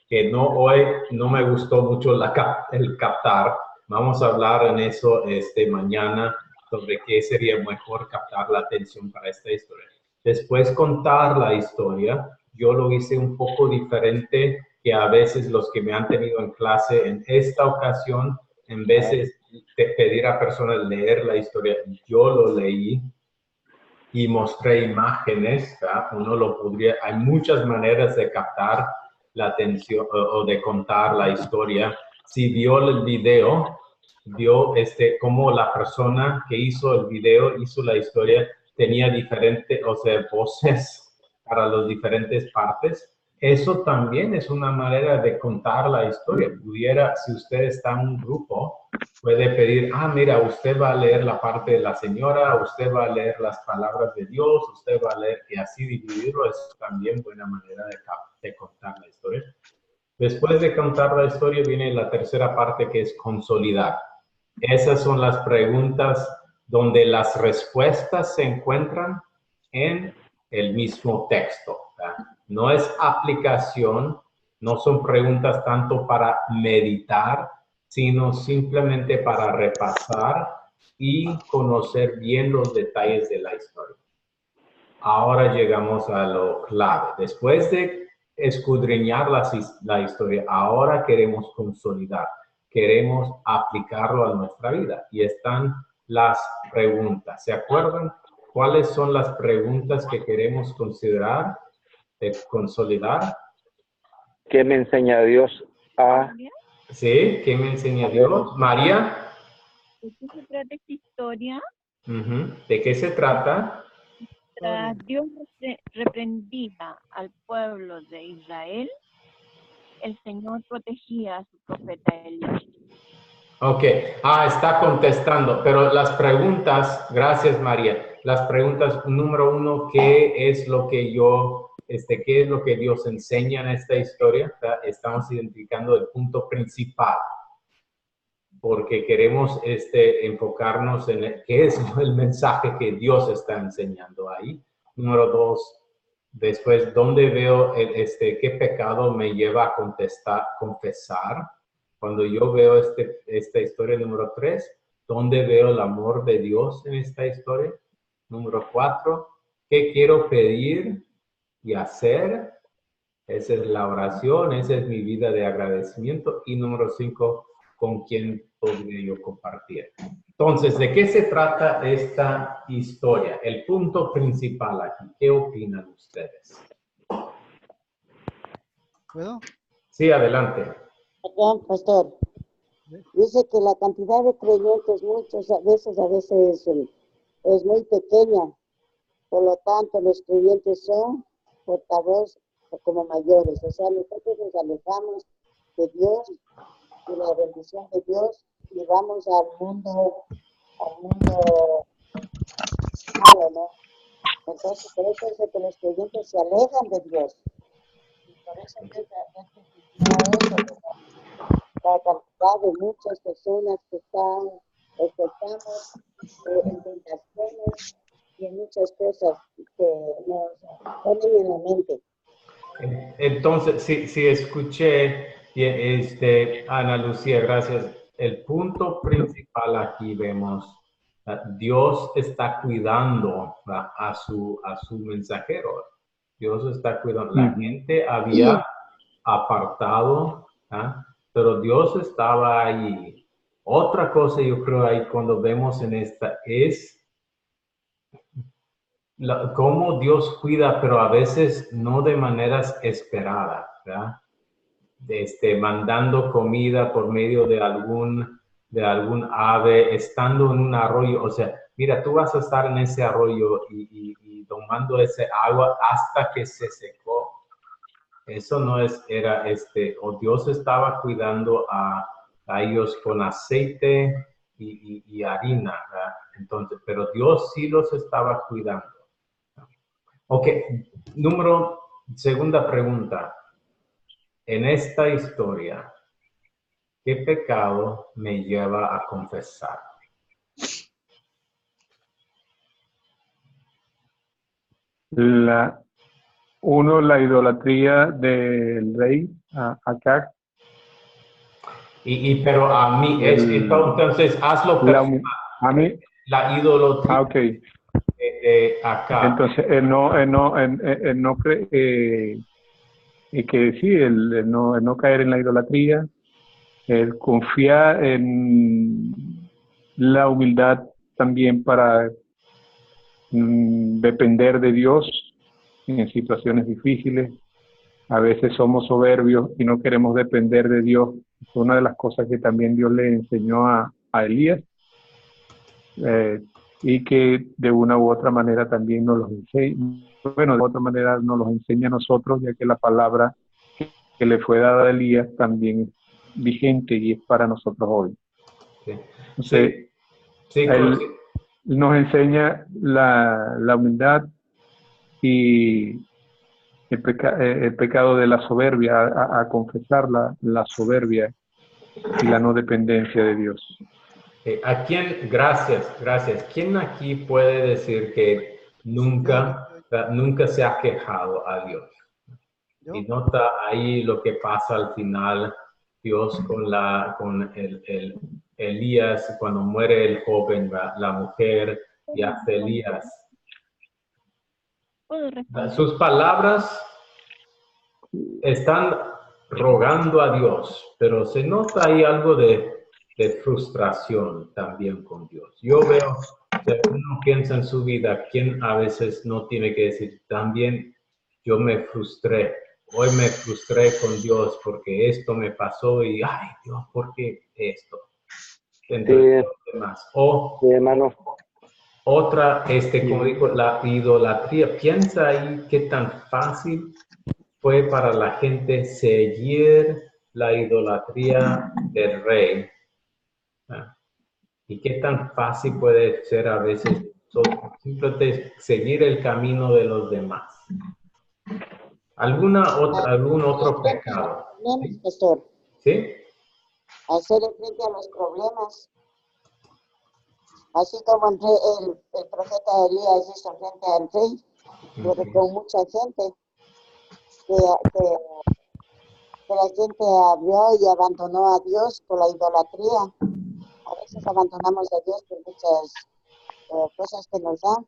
[SPEAKER 1] que hoy no me gustó mucho el captar. Vamos a hablar en eso mañana sobre qué sería mejor captar la atención para esta historia. Después contar la historia. Yo lo hice un poco diferente que a veces los que me han tenido en clase. En esta ocasión, en vez de pedir a personas leer la historia, yo lo leí y mostré imágenes. Uno lo podría, hay muchas maneras de captar la atención o de contar la historia. Si vio el video, vio cómo la persona que hizo el video, hizo la historia, tenía diferentes, voces para las diferentes partes. Eso también es una manera de contar la historia. Pudiera, si usted está en un grupo, puede pedir, mira, usted va a leer la parte de la señora, usted va a leer las palabras de Dios, usted va a leer, y así dividirlo es también buena manera de contar la historia. Después de contar la historia viene la tercera parte, que es consolidar. Esas son las preguntas donde las respuestas se encuentran en el mismo texto. No es aplicación, no son preguntas tanto para meditar, sino simplemente para repasar y conocer bien los detalles de la historia. Ahora llegamos a lo clave. Después de escudriñar la historia, ahora queremos consolidar, queremos aplicarlo a nuestra vida. Y están las preguntas. ¿Se acuerdan cuáles son las preguntas que queremos considerar, de consolidar?
[SPEAKER 3] ¿Qué me enseña Dios a...?
[SPEAKER 1] Sí, ¿qué me enseña Dios? María.
[SPEAKER 12] ¿De qué se trata esta historia?
[SPEAKER 1] ¿De qué se trata?
[SPEAKER 12] Tras Dios reprendía al pueblo de Israel, el Señor protegía a su profeta Elías. Ok,
[SPEAKER 1] está contestando, pero las preguntas, gracias María, las preguntas número 1, ¿qué es lo que qué es lo que Dios enseña en esta historia? Estamos identificando el punto principal, porque queremos enfocarnos en qué es el mensaje que Dios está enseñando ahí. Número 2, después, ¿dónde veo qué pecado me lleva a confesar? Cuando yo veo esta historia. Número 3, ¿dónde veo el amor de Dios en esta historia? Número 4, ¿qué quiero pedir y hacer? Esa es la oración, esa es mi vida de agradecimiento. Y número 5, ¿con quién podría yo compartir? Entonces, ¿de qué se trata esta historia? El punto principal aquí. ¿Qué opinan ustedes?
[SPEAKER 7] ¿Puedo?
[SPEAKER 1] Sí, adelante.
[SPEAKER 10] Perdón, pastor. Dice que la cantidad de creyentes muchas veces es muy pequeña. Por lo tanto, los creyentes son portavoz como mayores. O sea, nosotros nos alejamos de Dios, de la bendición de Dios, y vamos al mundo malo, ¿no? Entonces, por eso es de que los creyentes se alejan de Dios. Y por eso es la cantidad de muchas personas que están, estamos en tentaciones y en muchas cosas que nos ponen en la mente.
[SPEAKER 1] Entonces, sí escuché, Ana Lucía, gracias. El punto principal aquí vemos, Dios está cuidando a su mensajero. Dios está cuidando. La gente había apartado, pero Dios estaba ahí. Otra cosa yo creo ahí cuando vemos en esta es cómo Dios cuida, pero a veces no de maneras esperadas, ¿verdad? Mandando comida por medio de algún ave, estando en un arroyo. O sea, mira, tú vas a estar en ese arroyo y tomando ese agua hasta que se secó. Eso no era o Dios estaba cuidando a ellos con aceite y harina, ¿verdad? Entonces, pero Dios sí los estaba cuidando. Ok, segunda pregunta. en esta historia, ¿qué pecado me lleva a confesar?
[SPEAKER 6] La idolatría del rey Acab.
[SPEAKER 1] Pero a mí, entonces hazlo personal.
[SPEAKER 6] A mí,
[SPEAKER 1] la idolatría
[SPEAKER 6] okay.
[SPEAKER 1] Acá.
[SPEAKER 6] Entonces, él no cree que sí, él no caer en la idolatría, él confía en la humildad también para depender de Dios en situaciones difíciles. A veces somos soberbios y no queremos depender de Dios. Es una de las cosas que también Dios le enseñó a Elías, y que de una u otra manera también nos los enseña. Bueno, de otra manera nos los enseña a nosotros, ya que la palabra que le fue dada a Elías también es vigente y es para nosotros hoy.
[SPEAKER 1] Sí.
[SPEAKER 6] Entonces,
[SPEAKER 1] sí,
[SPEAKER 6] él nos enseña la humildad y el pecado de la soberbia, a confesar la soberbia y la no dependencia de Dios.
[SPEAKER 1] ¿A quién, gracias, quién aquí puede decir que nunca se ha quejado a Dios? Y nota ahí lo que pasa al final, Dios con Elías, cuando muere el joven, la mujer, y hace Elías. Sus palabras están rogando a Dios, pero se nota ahí algo de frustración también con Dios. Yo veo que uno piensa en su vida, quien a veces no tiene que decir, también yo me frustré. Hoy me frustré con Dios porque esto me pasó y, ay Dios, ¿por qué esto? Entre los demás.
[SPEAKER 3] Hermano.
[SPEAKER 1] Otra, como digo, la idolatría. Piensa ahí qué tan fácil fue para la gente seguir la idolatría del rey. Y qué tan fácil puede ser a veces simplemente seguir el camino de los demás. ¿Algún otro pecado?
[SPEAKER 10] Pastor.
[SPEAKER 1] ¿Sí?
[SPEAKER 10] Hacer frente a los problemas. Así como el profeta Elías hizo frente al rey, pero con mucha gente que la gente abrió y abandonó a Dios por la idolatría. A veces abandonamos a Dios por muchas cosas que nos dan.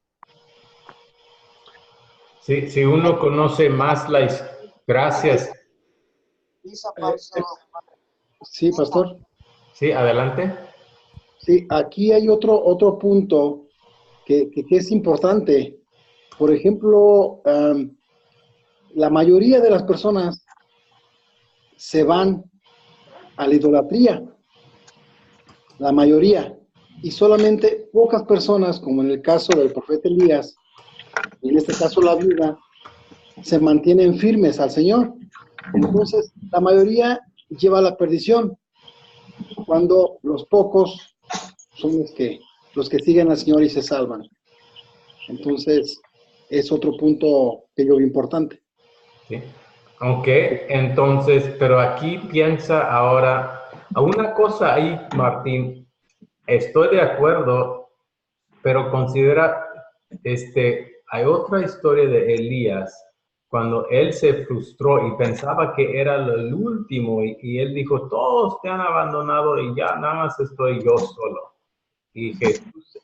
[SPEAKER 1] Sí, si uno conoce más las gracias.
[SPEAKER 2] Sí, pastor.
[SPEAKER 1] Sí, adelante.
[SPEAKER 2] Sí, aquí hay otro punto que es importante. Por ejemplo, la mayoría de las personas se van a la idolatría. La mayoría. Y solamente pocas personas, como en el caso del profeta Elías, y en este caso la viuda, se mantienen firmes al Señor. Entonces, la mayoría lleva a la perdición, cuando los pocos son los que siguen al Señor y se salvan. Entonces, es otro punto que yo veo importante.
[SPEAKER 1] Sí. Ok, entonces, pero aquí piensa ahora, a una cosa ahí, Martín, estoy de acuerdo, pero considera, hay otra historia de Elías, cuando él se frustró y pensaba que era el último, y él dijo, todos te han abandonado y ya nada más estoy yo solo. Y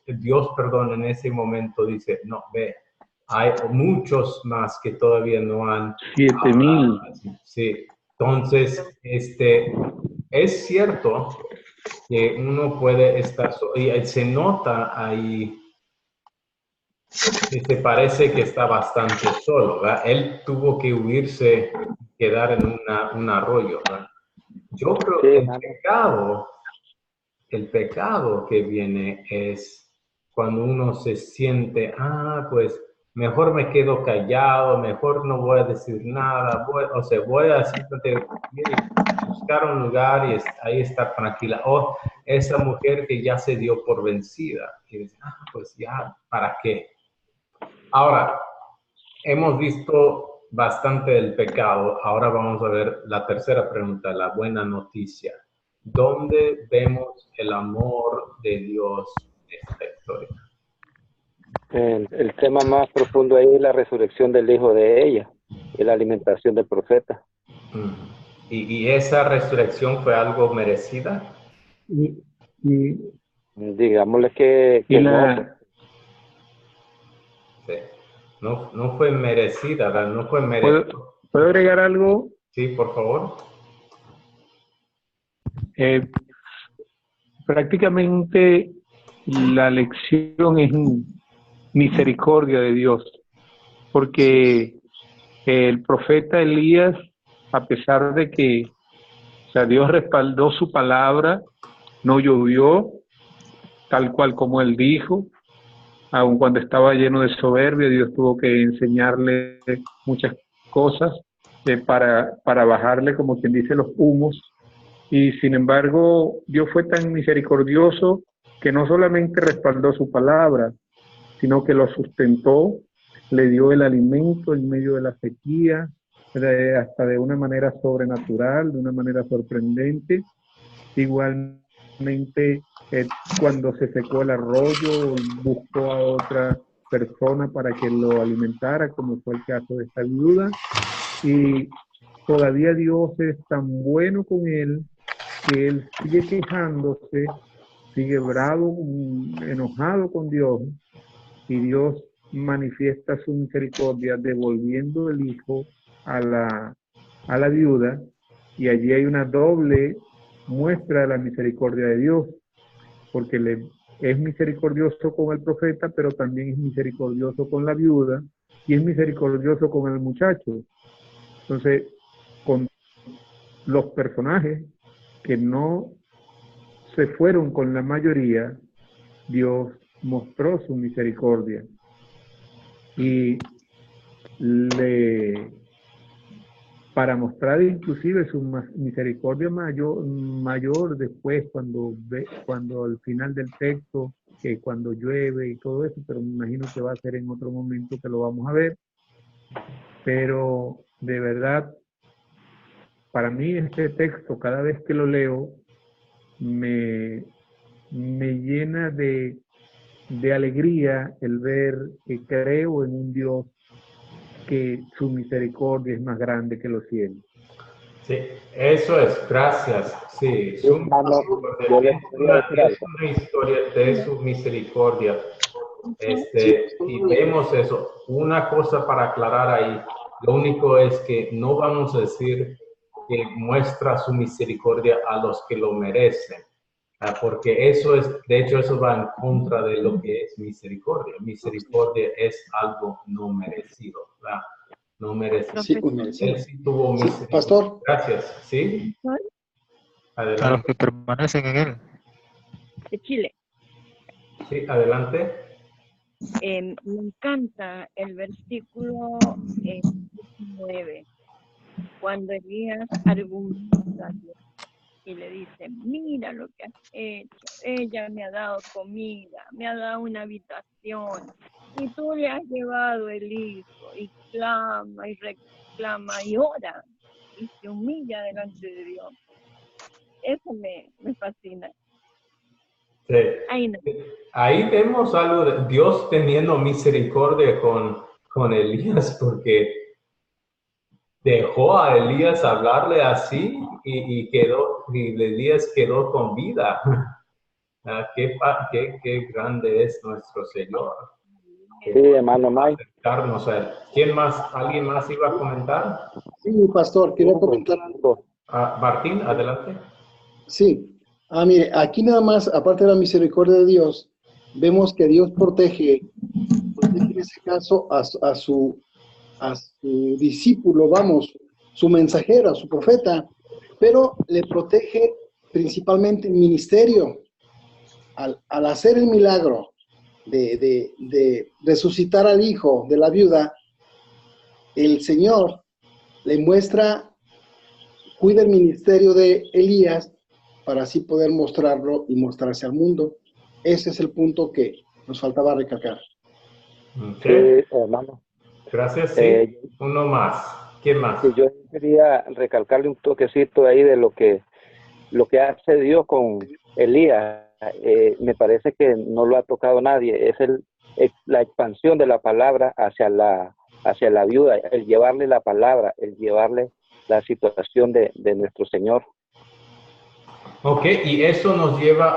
[SPEAKER 1] Dios, en ese momento dice, no, ve, hay muchos más que todavía no han.
[SPEAKER 6] 7,000.
[SPEAKER 1] Sí, entonces, es cierto que uno puede estar, y se nota ahí, que se parece que está bastante solo, ¿verdad? Él tuvo que huirse, quedar en un arroyo, ¿verdad? Yo creo que el pecado que viene es cuando uno se siente, pues mejor me quedo callado, mejor no voy a decir nada, voy a simplemente buscar un lugar y ahí estar tranquila. O esa mujer que ya se dio por vencida, y dice, pues ya, ¿para qué? Ahora, hemos visto bastante del pecado. Ahora vamos a ver la tercera pregunta, la buena noticia. ¿Dónde vemos el amor de Dios en esta historia?
[SPEAKER 3] El tema más profundo ahí es la resurrección del hijo de ella y la alimentación del profeta.
[SPEAKER 1] ¿Y esa resurrección fue algo merecida?
[SPEAKER 3] Digámosle que no.
[SPEAKER 1] Sí. No fue merecida, ¿verdad? No fue merecida.
[SPEAKER 6] ¿Puedo agregar algo?
[SPEAKER 1] Sí, por favor.
[SPEAKER 6] Prácticamente la lección es misericordia de Dios, porque el profeta Elías, a pesar de que Dios respaldó su palabra, no llovió tal cual como él dijo, aun cuando estaba lleno de soberbia, Dios tuvo que enseñarle muchas cosas para bajarle, como quien dice, los humos. Y sin embargo, Dios fue tan misericordioso que no solamente respaldó su palabra, sino que lo sustentó, le dio el alimento en medio de la sequía, hasta de una manera sobrenatural, de una manera sorprendente. Igualmente, cuando se secó el arroyo, buscó a otra persona para que lo alimentara, como fue el caso de esta viuda. Y todavía Dios es tan bueno con él, que él sigue quejándose, sigue bravo, enojado con Dios, y Dios manifiesta su misericordia devolviendo el hijo a la viuda, y allí hay una doble muestra de la misericordia de Dios, porque es misericordioso con el profeta, pero también es misericordioso con la viuda, y es misericordioso con el muchacho. Entonces, con los personajes que no se fueron con la mayoría, Dios mostró su misericordia y para mostrar inclusive su misericordia mayor después, cuando al final del texto, que cuando llueve y todo eso, pero me imagino que va a ser en otro momento que lo vamos a ver. Pero de verdad, para mí este texto, cada vez que lo leo, me llena de alegría el ver que creo en un Dios que su misericordia es más grande que los cielos.
[SPEAKER 1] Sí, eso es, gracias. Sí, es una historia de su misericordia. Y vemos eso. Una cosa para aclarar ahí, lo único es que no vamos a decir que muestra su misericordia a los que lo merecen, porque eso es, de hecho, eso va en contra de lo que es misericordia. Misericordia es algo no merecido, ¿verdad? No merecido.
[SPEAKER 2] Sí, merecido.
[SPEAKER 1] Él sí tuvo misericordia.
[SPEAKER 2] Sí, pastor.
[SPEAKER 1] Gracias. ¿Sí? Adelante.
[SPEAKER 13] A los que permanecen en él.
[SPEAKER 12] De Chile.
[SPEAKER 1] Sí, adelante.
[SPEAKER 12] Me encanta el versículo 19, cuando Elías argumenta y le dice: mira lo que has hecho, ella me ha dado comida, me ha dado una habitación, y tú le has llevado el hijo, y clama y reclama y ora, y se humilla delante de Dios. Eso me fascina.
[SPEAKER 1] Sí. Ahí vemos algo de Dios teniendo misericordia con Elías, porque dejó a Elías hablarle así y Elías quedó con vida. Qué grande es nuestro Señor.
[SPEAKER 3] Sí, hermano Mike.
[SPEAKER 1] ¿Quién más? ¿Alguien más iba a comentar?
[SPEAKER 2] Sí, pastor, quería comentar algo.
[SPEAKER 1] Martín, adelante.
[SPEAKER 2] Sí. Mire, aquí nada más, aparte de la misericordia de Dios, vemos que Dios protege en ese caso a su discípulo, su mensajero, a su profeta, pero le protege principalmente el ministerio. Al hacer el milagro de resucitar al hijo de la viuda, el Señor le cuida el ministerio de Elías, para así poder mostrarlo y mostrarse al mundo. Ese es el punto que nos faltaba recalcar.
[SPEAKER 3] Sí, hermano.
[SPEAKER 1] Gracias, sí. Uno más. ¿Quién más?
[SPEAKER 3] Sí, yo quería recalcarle un toquecito ahí de lo que hace Dios con Elías. Me parece que no lo ha tocado nadie. Es la expansión de la palabra hacia la viuda, el llevarle la palabra, el llevarle la situación de nuestro Señor.
[SPEAKER 1] Ok, y eso nos lleva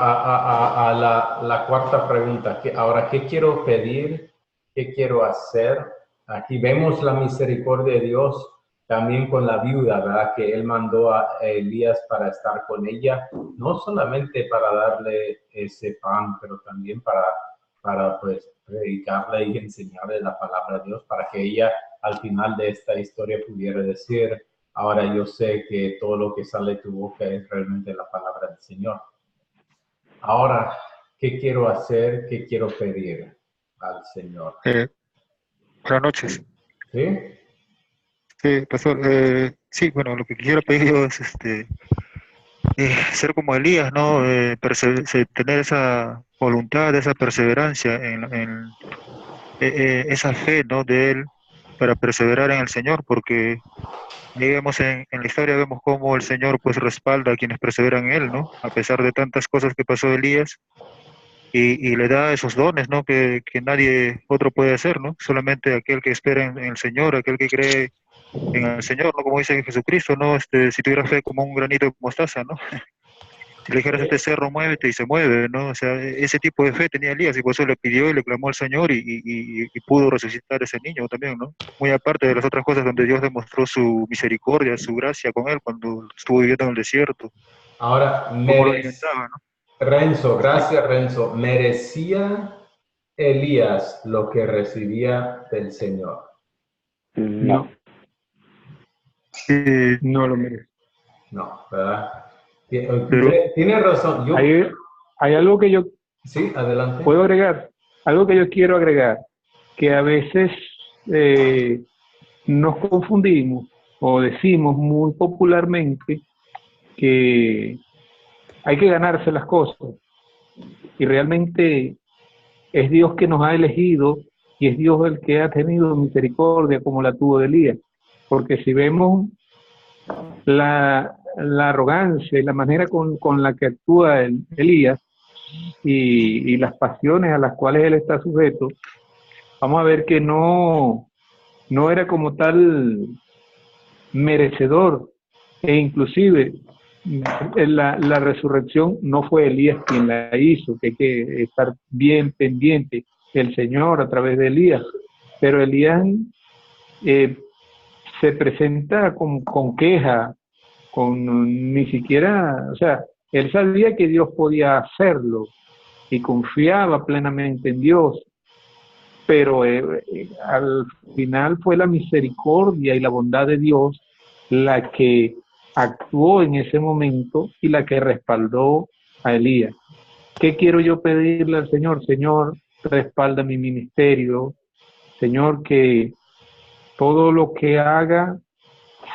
[SPEAKER 1] a la cuarta pregunta. Ahora, ¿qué quiero pedir? ¿Qué quiero hacer? Aquí vemos la misericordia de Dios también con la viuda, ¿verdad? Que él mandó a Elías para estar con ella, no solamente para darle ese pan, pero también para pues predicarle y enseñarle la palabra de Dios, para que ella al final de esta historia pudiera decir: ahora yo sé que todo lo que sale de tu boca es realmente la palabra del Señor. Ahora, ¿qué quiero hacer? ¿Qué quiero pedir al Señor?
[SPEAKER 13] Buenas noches.
[SPEAKER 1] ¿Sí?
[SPEAKER 13] Sí, pastor. Sí, bueno, lo que quisiera pedir yo es ser como Elías, ¿no? Tener esa voluntad, esa perseverancia en esa fe, ¿no? De él para perseverar en el Señor, porque ahí vemos en la historia, vemos cómo el Señor pues respalda a quienes perseveran en él, ¿no? A pesar de tantas cosas que pasó Elías, y le da esos dones, ¿no? Que nadie otro puede hacer, ¿no? Solamente aquel que espera en el Señor, aquel que cree en el Señor, ¿no? Como dice Jesucristo, ¿no? Si tuviera fe como un granito de mostaza, ¿no? Si le dijeras a este cerro, muévete, y se mueve, ¿no? O sea, ese tipo de fe tenía Elías, y por eso le pidió y le clamó al Señor, y pudo resucitar ese niño también, ¿no? Muy aparte de las otras cosas donde Dios demostró su misericordia, su gracia con él cuando estuvo viviendo en el desierto.
[SPEAKER 1] Ahora,
[SPEAKER 13] Cómo lo alimentaba, ¿no?
[SPEAKER 1] Renzo, gracias Renzo. ¿Merecía Elías lo que recibía del Señor?
[SPEAKER 6] No. No lo merece.
[SPEAKER 1] No, ¿verdad? Tiene razón.
[SPEAKER 6] Hay algo que yo...
[SPEAKER 1] Sí, adelante.
[SPEAKER 6] ¿Puedo agregar? Algo que yo quiero agregar, que a veces nos confundimos o decimos muy popularmente que hay que ganarse las cosas, y realmente es Dios que nos ha elegido, y es Dios el que ha tenido misericordia como la tuvo de Elías, porque si vemos la arrogancia y la manera con la que actúa Elías y las pasiones a las cuales él está sujeto, vamos a ver que no era como tal merecedor, e inclusive la resurrección no fue Elías quien la hizo, que hay que estar bien pendiente del Señor a través de Elías, pero Elías se presenta con queja, ni siquiera, o sea, él sabía que Dios podía hacerlo y confiaba plenamente en Dios, pero al final fue la misericordia y la bondad de Dios la que actuó en ese momento y la que respaldó a Elías. ¿Qué quiero yo pedirle al Señor? Señor, respalda mi ministerio. Señor, que todo lo que haga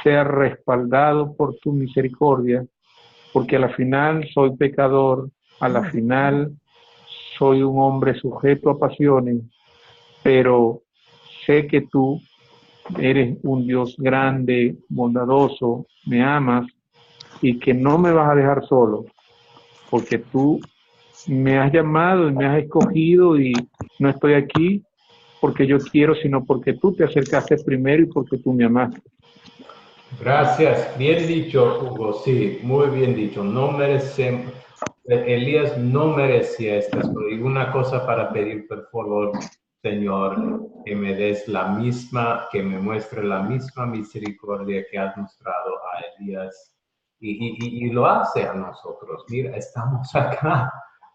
[SPEAKER 6] sea respaldado por tu misericordia, porque a la final soy pecador, a la final soy un hombre sujeto a pasiones, pero sé que tú eres un Dios grande, bondadoso, me amas, y que no me vas a dejar solo, porque tú me has llamado y me has escogido, y no estoy aquí porque yo quiero, sino porque tú te acercaste primero y porque tú me amaste.
[SPEAKER 1] Gracias, bien dicho, Hugo. Sí, muy bien dicho. No merecemos, Elías no merecía estas cosas. Y una cosa para pedir, por favor, Señor, que me des la misma, que me muestre la misma misericordia que has mostrado a Elías. Y lo hace a nosotros. Mira, estamos acá.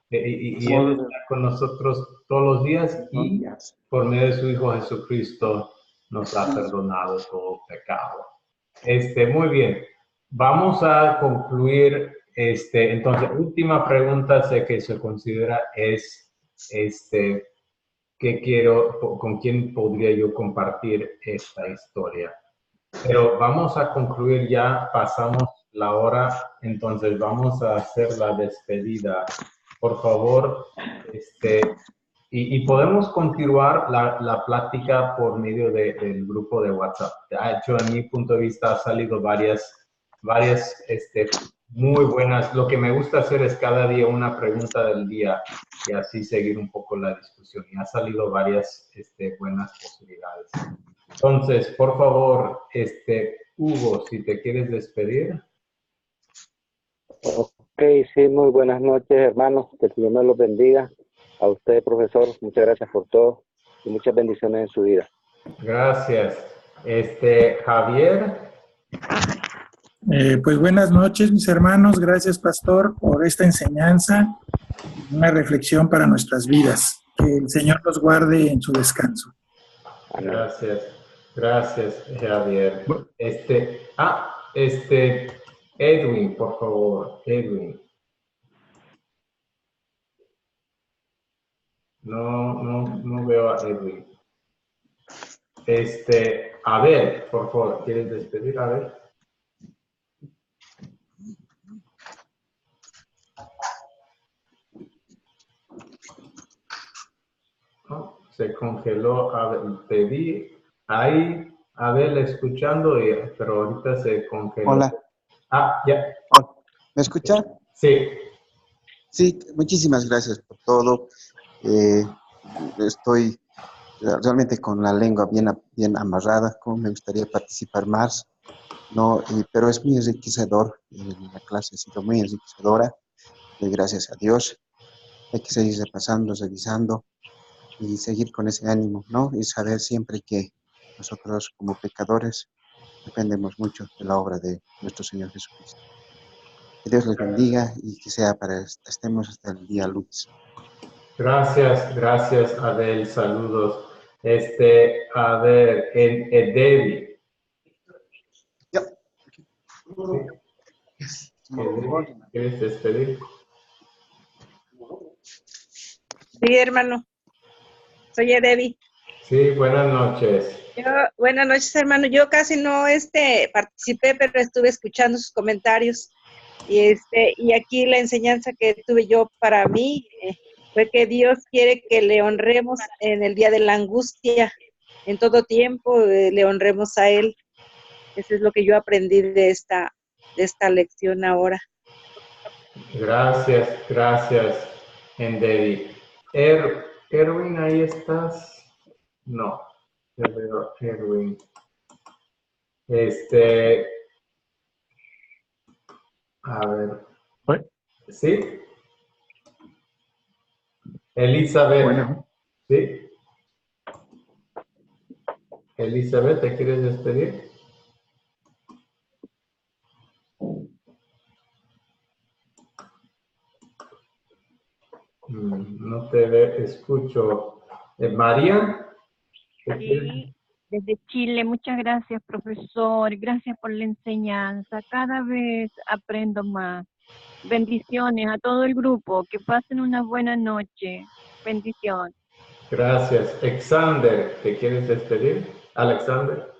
[SPEAKER 1] Y Él está con nosotros todos los días, y por medio de su Hijo Jesucristo nos ha perdonado todo pecado. Muy bien. Vamos a concluir. Entonces, última pregunta que se considera es, ¿con quién podría yo compartir esta historia? Pero vamos a concluir ya, pasamos la hora, entonces vamos a hacer la despedida. Por favor, Y podemos continuar la plática por medio del grupo de WhatsApp. De hecho, en mi punto de vista, ha salido varias muy buenas. Lo que me gusta hacer es cada día una pregunta del día y así seguir un poco la discusión. Y ha salido varias buenas posibilidades. Entonces, por favor, Hugo, si te quieres despedir.
[SPEAKER 3] Ok, sí, muy buenas noches, hermanos. Que el Señor me los bendiga. A usted, profesor, muchas gracias por todo y muchas bendiciones en su vida.
[SPEAKER 1] Gracias. Javier.
[SPEAKER 11] Pues buenas noches, mis hermanos. Gracias, pastor, por esta enseñanza. Una reflexión para nuestras vidas. Que el Señor los guarde en su descanso.
[SPEAKER 1] Gracias. Gracias, Javier. Edwin, por favor. Edwin. No veo a Edwin. Abel, por favor, ¿quieres despedir, Abel? No, se congeló. Abel, te vi ahí, Abel, escuchando, pero ahorita se congeló.
[SPEAKER 9] Hola.
[SPEAKER 1] Ya.
[SPEAKER 9] ¿Me escucha?
[SPEAKER 1] Sí.
[SPEAKER 9] Sí, muchísimas gracias por todo. Estoy realmente con la lengua bien amarrada, como me gustaría participar más, ¿no? Pero es muy enriquecedor, la clase ha sido muy enriquecedora, gracias a Dios. Hay que seguir repasando, revisando y seguir con ese ánimo, ¿no? Y saber siempre que nosotros como pecadores dependemos mucho de la obra de nuestro Señor Jesucristo. Que Dios les bendiga y que sea estemos hasta el día lunes.
[SPEAKER 1] Gracias, Adel, saludos. A ver, Debbie. ¿Quieres despedir?
[SPEAKER 8] Sí, hermano. Soy Debbie.
[SPEAKER 1] Sí, buenas noches.
[SPEAKER 8] Buenas noches, hermano. Yo casi no participé, pero estuve escuchando sus comentarios. Y aquí la enseñanza que tuve yo para mí fue que Dios quiere que le honremos en el día de la angustia. En todo tiempo le honremos a Él. Eso es lo que yo aprendí de esta lección ahora.
[SPEAKER 1] Gracias, Debbie. Erwin, ¿ahí estás? No, ya veo Erwin. A ver. ¿Sí? Elizabeth.
[SPEAKER 6] Bueno.
[SPEAKER 1] ¿Sí? Elizabeth, ¿te quieres despedir? No te escucho. ¿María?
[SPEAKER 12] Sí, desde Chile, muchas gracias, profesor. Gracias por la enseñanza. Cada vez aprendo más. Bendiciones a todo el grupo. Que pasen una buena noche. Bendición.
[SPEAKER 1] Gracias. Alexander, ¿te quieres despedir? Alexander.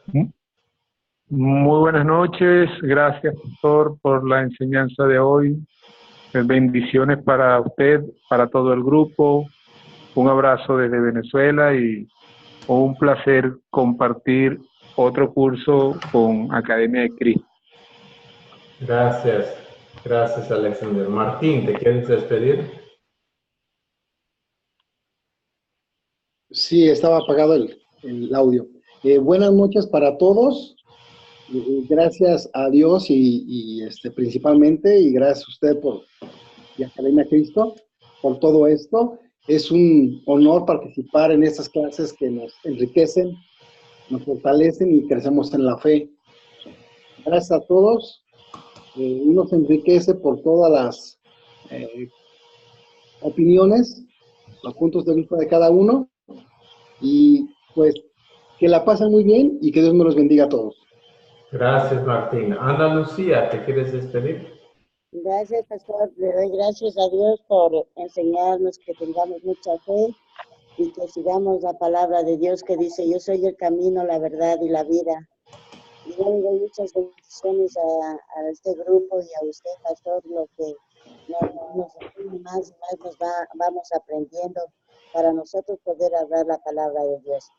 [SPEAKER 6] Muy buenas noches. Gracias, pastor, por la enseñanza de hoy. Bendiciones para usted, para todo el grupo. Un abrazo desde Venezuela y un placer compartir otro curso con Academia de Cristo.
[SPEAKER 1] Gracias, Alexander. Martín, ¿te quieres despedir?
[SPEAKER 2] Sí, estaba apagado el audio. Buenas noches para todos. Gracias a Dios y principalmente, y gracias a usted y Academia Cristo por todo esto. Es un honor participar en estas clases que nos enriquecen, nos fortalecen y crecemos en la fe. Gracias a todos. Y nos enriquece por todas las opiniones, los puntos de vista de cada uno. Y pues que la pasen muy bien y que Dios me los bendiga a todos.
[SPEAKER 1] Gracias, Martín. Ana Lucía, ¿te quieres despedir?
[SPEAKER 10] Gracias, pastor. Le doy gracias a Dios por enseñarnos que tengamos mucha fe y que sigamos la palabra de Dios que dice, yo soy el camino, la verdad y la vida. Y yo le doy muchas bendiciones a este grupo y a usted, pastor, lo que nos enseña más y más vamos aprendiendo para nosotros poder hablar la palabra de Dios.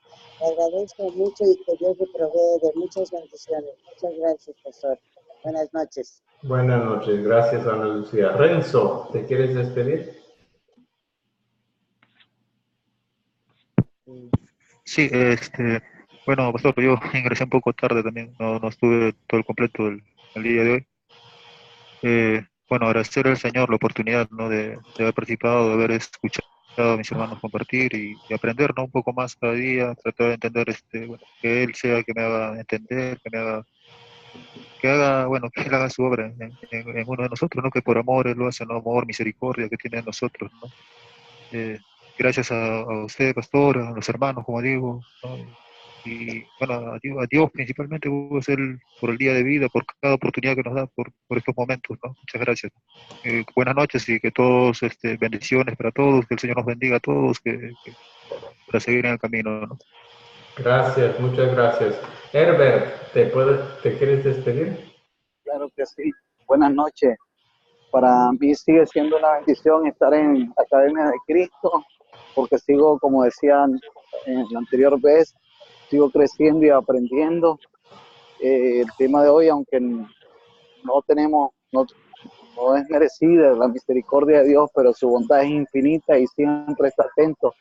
[SPEAKER 10] Le agradezco mucho y que Dios le provee de muchas bendiciones. Muchas gracias, pastor. Buenas noches.
[SPEAKER 1] Buenas noches, gracias Ana Lucía. Renzo, ¿te quieres despedir?
[SPEAKER 13] Sí, bueno, pastor, yo ingresé un poco tarde también, no estuve todo el completo el día de hoy. Bueno, agradecer al Señor la oportunidad, ¿no? de haber participado, de haber escuchado a mis hermanos compartir y aprender, ¿no? Un poco más cada día, tratar de entender, bueno, que Él sea que me haga entender, bueno, que Él haga su obra en uno de nosotros, ¿no? Que por amor Él lo hace, ¿no? Amor, misericordia que tiene en nosotros, ¿no? Gracias a usted, pastor, a los hermanos, como digo, ¿no? Y bueno, a Dios principalmente por el día de vida, por cada oportunidad que nos da, por estos momentos, ¿no? Muchas gracias. Buenas noches y que todos, bendiciones para todos, que el Señor nos bendiga a todos, para seguir en el camino, ¿no?
[SPEAKER 1] Gracias, muchas gracias. Herbert, ¿te quieres despedir?
[SPEAKER 14] Claro que sí. Buenas noches. Para mí sigue siendo una bendición estar en Academia de Cristo, porque sigo, como decían en la anterior vez, sigo creciendo y aprendiendo. El tema de hoy, aunque no tenemos, no es merecida la misericordia de Dios, pero su bondad es infinita y siempre está atento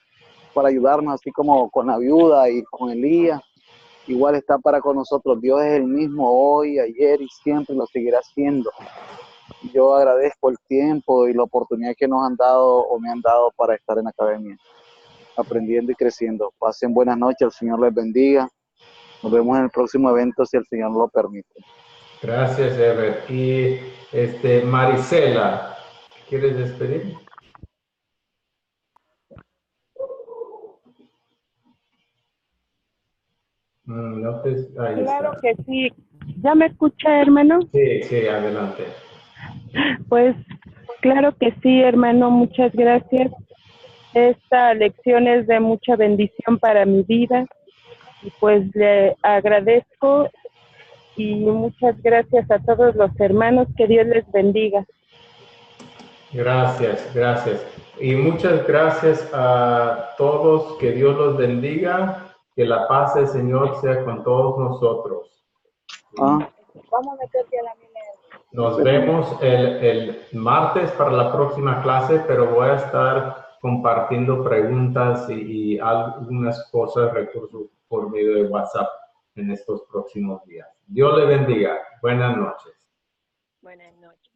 [SPEAKER 14] para ayudarnos, así como con la viuda y con Elías. Igual está para con nosotros. Dios es el mismo hoy, ayer y siempre lo seguirá siendo. Yo agradezco el tiempo y la oportunidad que nos han dado o me han dado para estar en la academia, aprendiendo y creciendo. Pasen buenas noches, el Señor les bendiga. Nos vemos en el próximo evento si el Señor lo permite.
[SPEAKER 1] Gracias, Herbert. Y Marisela, ¿quieres despedir? Ahí
[SPEAKER 15] Claro
[SPEAKER 1] está.
[SPEAKER 15] que sí. ¿Ya me escucha, hermano?
[SPEAKER 1] Sí, sí, adelante.
[SPEAKER 15] Pues claro que sí, hermano, muchas gracias. Esta lección es de mucha bendición para mi vida y pues le agradezco y muchas gracias a todos los hermanos, que Dios les bendiga.
[SPEAKER 1] Gracias, gracias. Y muchas gracias a todos, que Dios los bendiga, que la paz del Señor sea con todos nosotros.
[SPEAKER 10] Vamos a meterte a la mina.
[SPEAKER 1] Nos vemos el martes para la próxima clase, pero voy a estar compartiendo preguntas y algunas cosas, recursos por medio de WhatsApp en estos próximos días. Dios le bendiga. Buenas noches.
[SPEAKER 12] Buenas noches.